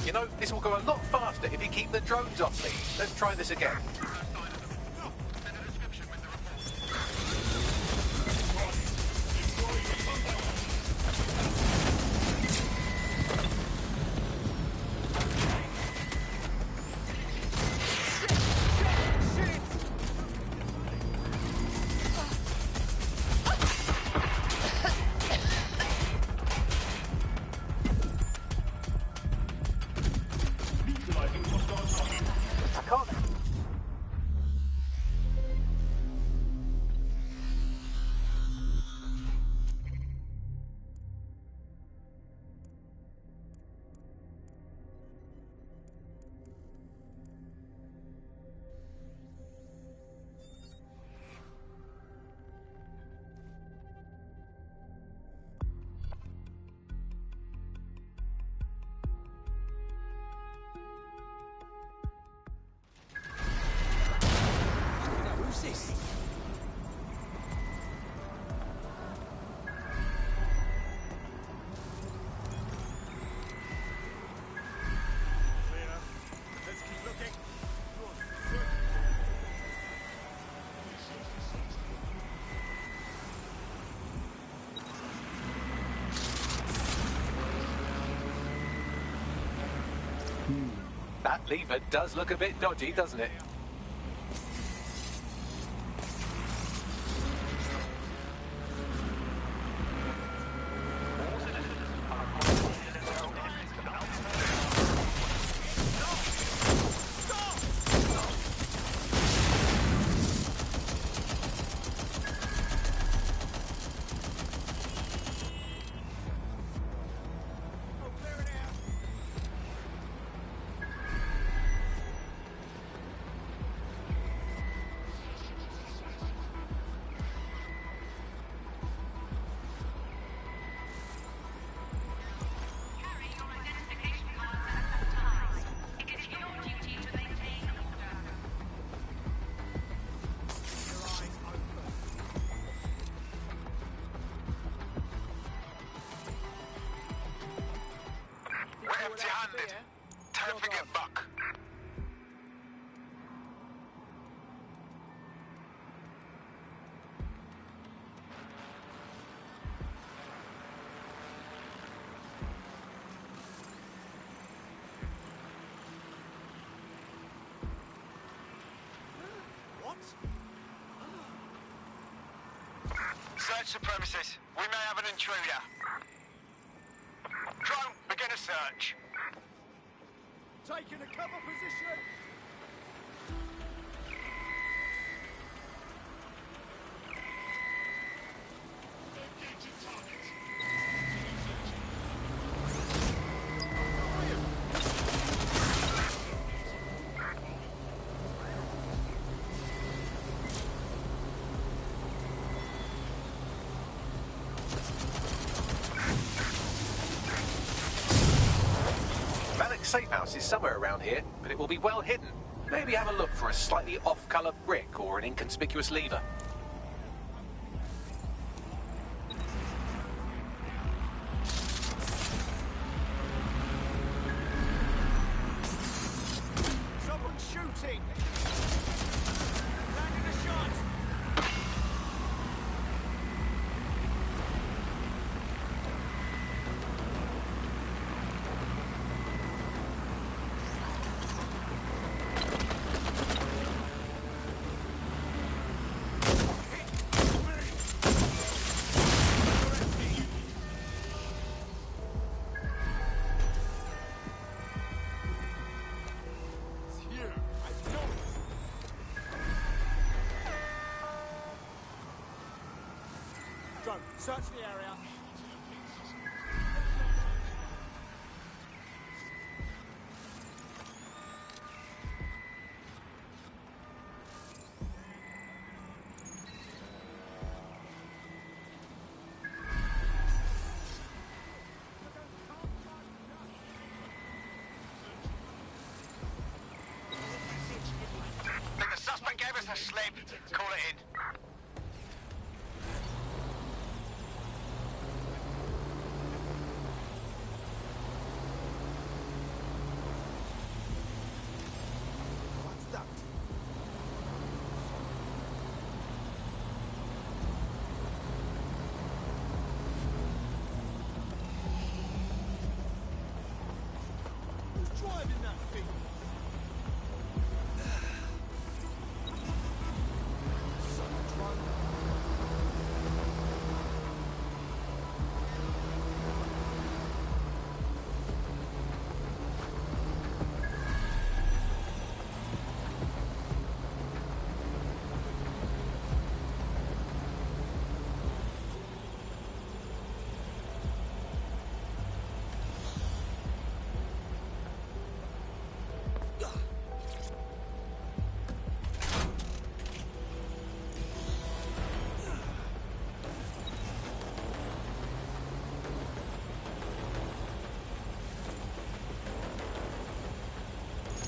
You know, this will go a lot faster if you keep the drones off me. Let's try this again. That lever does look a bit dodgy, doesn't it? Empty-handed. Time to get back. What? Search the premises. We may have an intruder. Drone, begin a search. Taking a cover position. Malik's safe house is somewhere around here, but it will be well hidden. Maybe have a look for a slightly off-colour brick or an inconspicuous lever. Someone's shooting. Landing a shot. Drone, search the area. Think the suspect gave us a slip. Call it in. What's that? Who's driving that thing? Someone driving.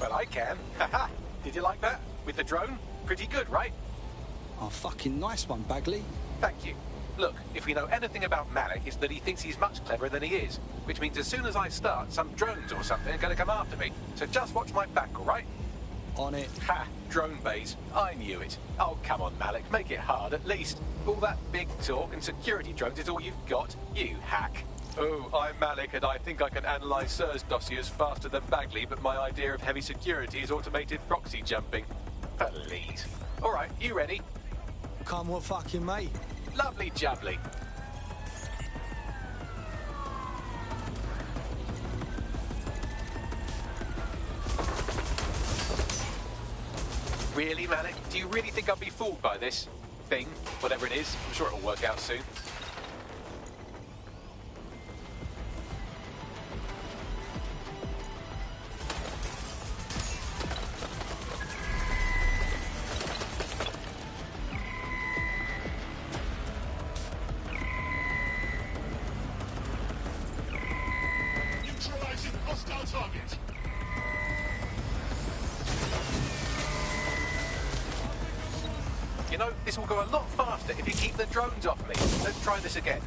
Well, I can. Haha. Did you like that? With the drone? Pretty good, right? Oh, fucking nice one, Bagley. Thank you. Look, if we know anything about Malik, it's that he thinks he's much cleverer than he is. Which means as soon as I start, some drones or something are going to come after me. So just watch my back, all right? On it. Ha! Drone bays. I knew it. Oh, come on, Malik. Make it hard, at least. All that big talk and security drones is all you've got. You hack. Oh, I'm Malik, and I think I can analyse SIRS dossiers faster than Bagley, but my idea of heavy security is automated proxy jumping. Please. All right, you ready? Come what fucking may. Lovely jubbly. Really, Malik? Do you really think I'll be fooled by this thing? Whatever it is, I'm sure it'll work out soon. Neutralizing hostile target. You know, this will go a lot faster if you keep the drones off me. Let's try this again.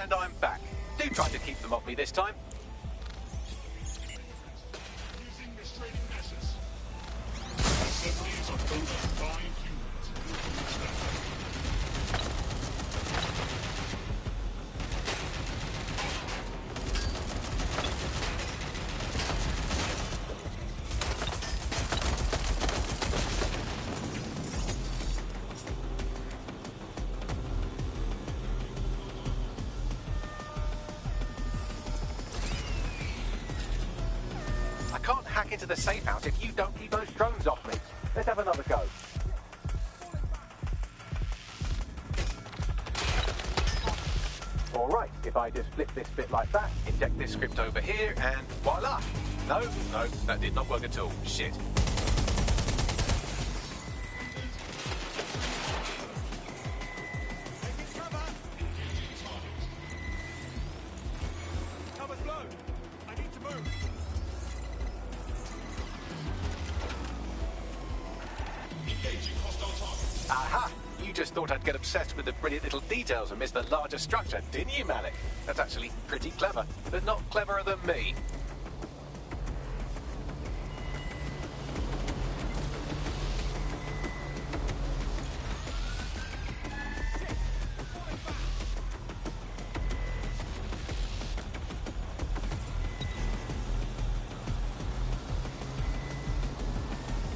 And I'm back. Do try to keep them off me this time. Using restraining measures. Assemblies are owned by humans. I can't hack into the safe house if you don't keep those drones off me. Let's have another go. All right, if I just flip this bit like that, inject this script over here, and voila! No, that did not work at all. Shit. Cover's blown. I need to move. Engaging hostile target. Aha! You just thought I'd get obsessed with the brilliant little details and miss the larger structure, didn't you, Malik? That's actually pretty clever, but not cleverer than me.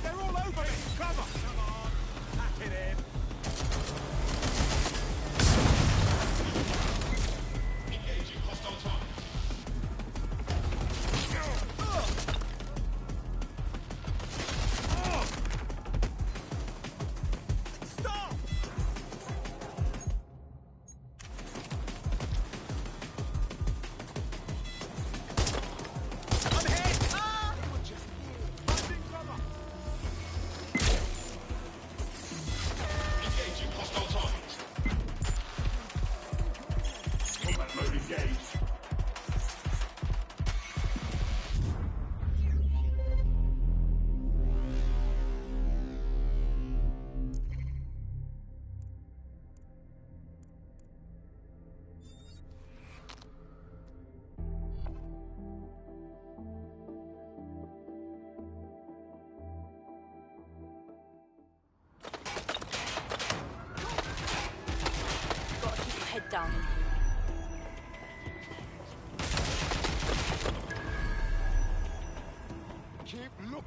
They're all over me. Cover. Come on. Pack it in. Engaging hostile target.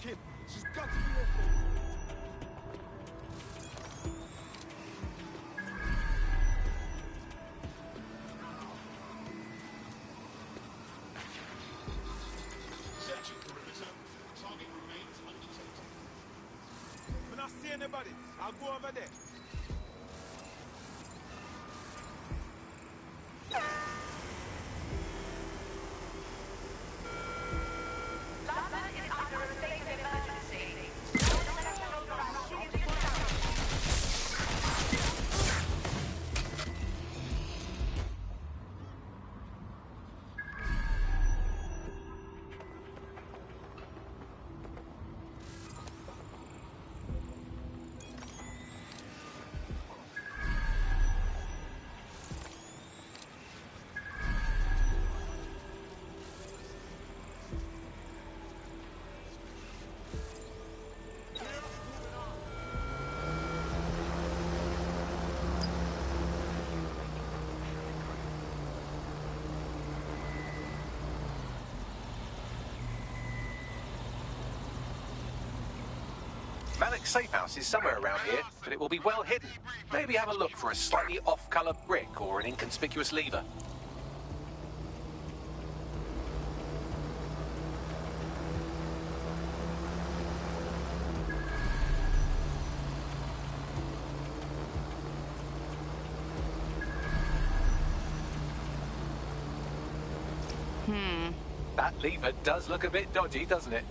working. She's got to be working. Searching perimeter. Target remains undetected. When I see anybody, I'll go over there. Malik's safe house is somewhere around here, but it will be well hidden. Maybe have a look for a slightly off-colour brick or an inconspicuous lever. That lever does look a bit dodgy, doesn't it?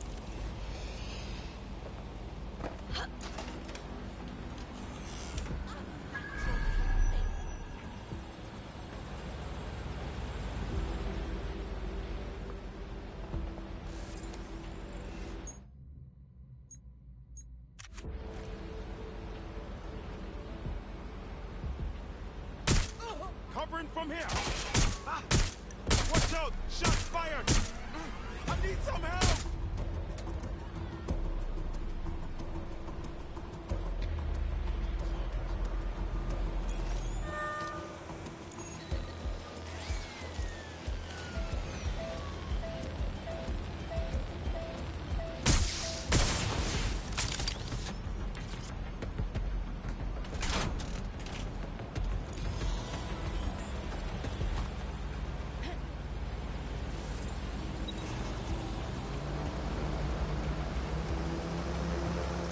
Covering from here. Ah. Watch out! Shots fired! I need some help!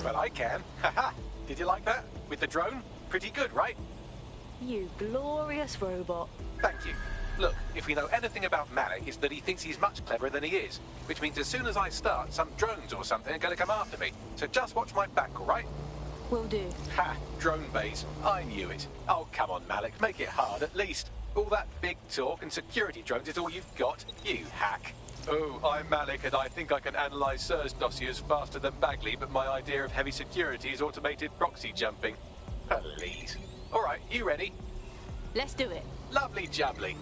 Well, I can. Haha! Did you like that? With the drone? Pretty good, right? You glorious robot. Thank you. Look, if we know anything about Malik, it's that he thinks he's much cleverer than he is. Which means as soon as I start, some drones or something are going to come after me. So just watch my back, all right? Will do. Ha! Drone base. I knew it. Oh, come on, Malik. Make it hard, at least. All that big talk and security drones is all you've got, you hack. Oh, I'm Malik, and I think I can analyse Sir's dossiers faster than Bagley, but my idea of heavy security is automated proxy jumping. Please. All right, you ready? Let's do it. Lovely jubbly.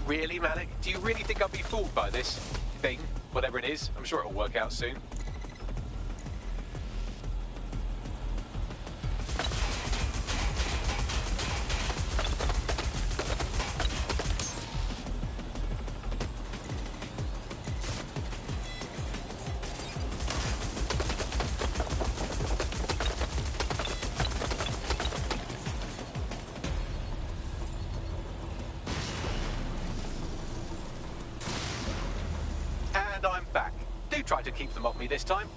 Really, Malik? Do you really think I'll be fooled by this thing? Whatever it is, I'm sure it'll work out soon. And I'm back. Do try to keep them off me this time.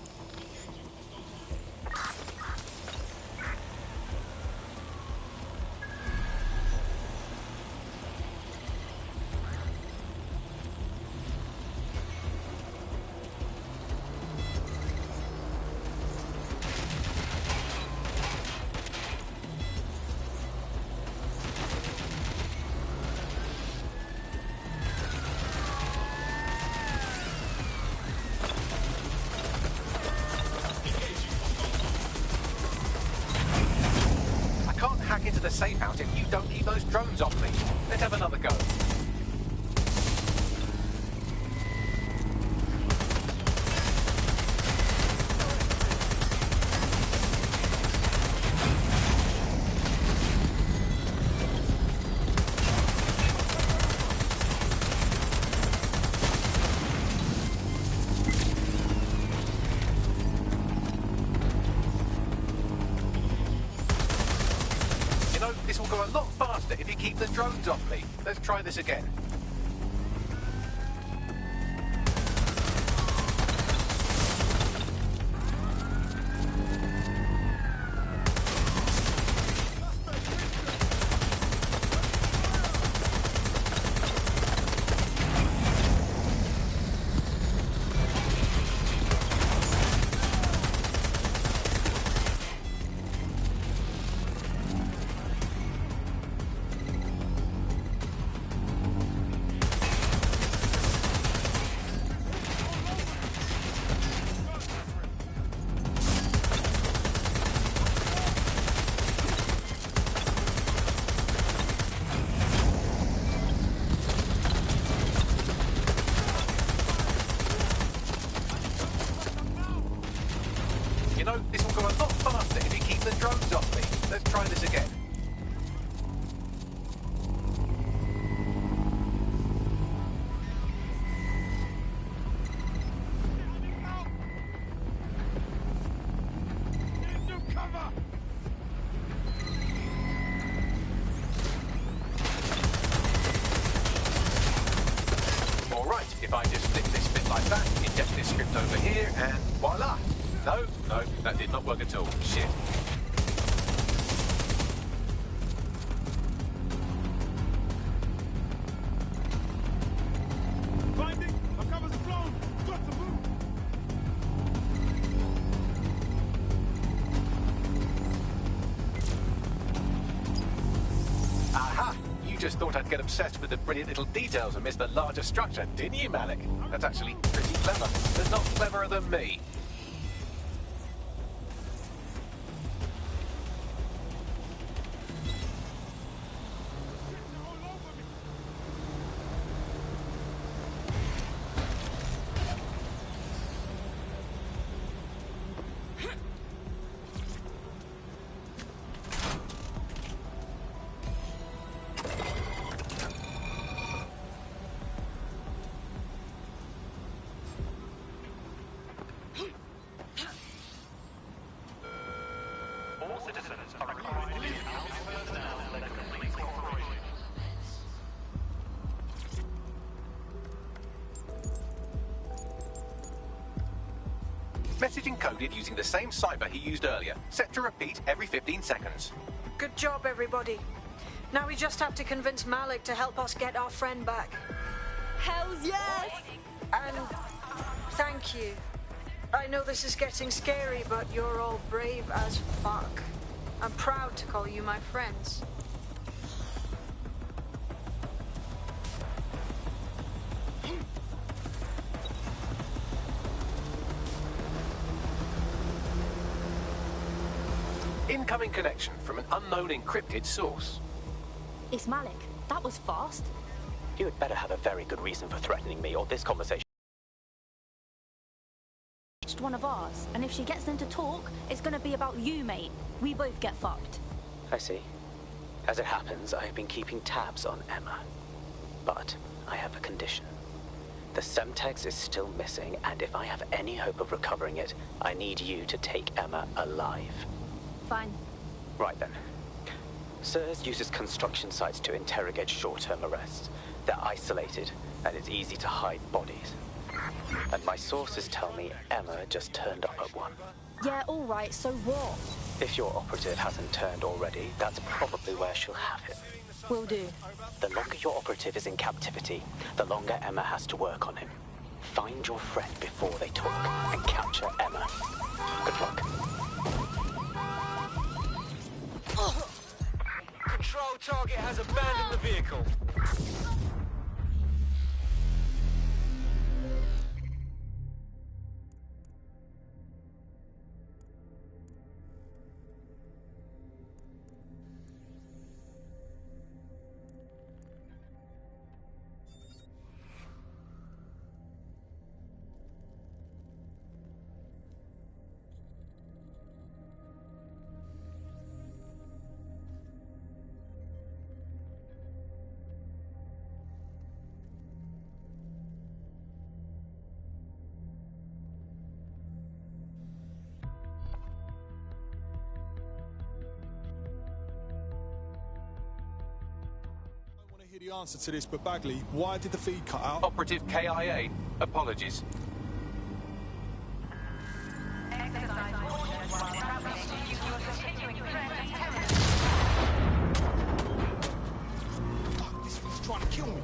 Into the safe house if you don't leave those drones off me. Let's have another go. will go a lot faster if you keep the drones off me. Let's try this again. You know, this will go a lot faster if you keep the drones off me. Let's try this again. All right, if I just flip this bit like that, inject this script over here, and voila. No, that did not work at all. Shit. Finding! Our cover's blown! Got to move! Aha! You just thought I'd get obsessed with the brilliant little details and miss the larger structure, didn't you, Malik? That's actually pretty clever, but not cleverer than me. All citizens are required to leave first now and complete cooperation. Message encoded using the same cipher he used earlier, set to repeat every 15 seconds. Good job, everybody. Now we just have to convince Malik to help us get our friend back. Hells yes! And thank you. I know this is getting scary, but you're all brave as fuck. I'm proud to call you my friends. Incoming connection from an unknown encrypted source. It's Malik. That was fast. You had better have a very good reason for threatening me, or this conversation... One of ours, and if she gets them to talk, it's gonna be about you, mate. We both get fucked. I see. As it happens, I have been keeping tabs on Emma. But I have a condition. The Semtex is still missing, and if I have any hope of recovering it, I need you to take Emma alive. Fine. Right then. SIRS uses construction sites to interrogate short-term arrests. They're isolated, and it's easy to hide bodies. And my sources tell me Emma just turned up at one. Yeah, all right, so what? If your operative hasn't turned already, that's probably where she'll have him. Will do. The longer your operative is in captivity, the longer Emma has to work on him. Find your friend before they talk and capture Emma. Good luck. Control target has abandoned the vehicle. the answer to this, but Bagley, why did the feed cut out? Operative KIA. Apologies. Fuck, this thing's trying to kill me.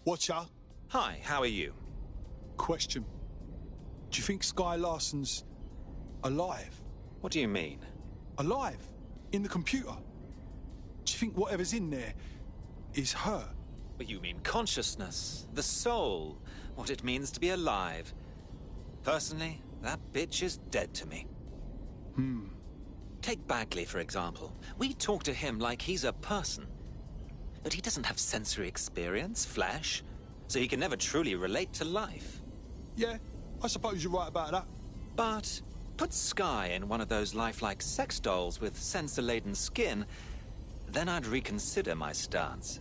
Watcher. Hi, how are you? Question. Do you think Sky Larson's alive? What do you mean? Alive? In the computer? Do you think whatever's in there is her? You mean consciousness, the soul, what it means to be alive. Personally, that bitch is dead to me. Take Bagley, for example. We talk to him like he's a person. But he doesn't have sensory experience, flesh, so he can never truly relate to life. Yeah, I suppose you're right about that. But put Sky in one of those lifelike sex dolls with sensor-laden skin, then I'd reconsider my stance.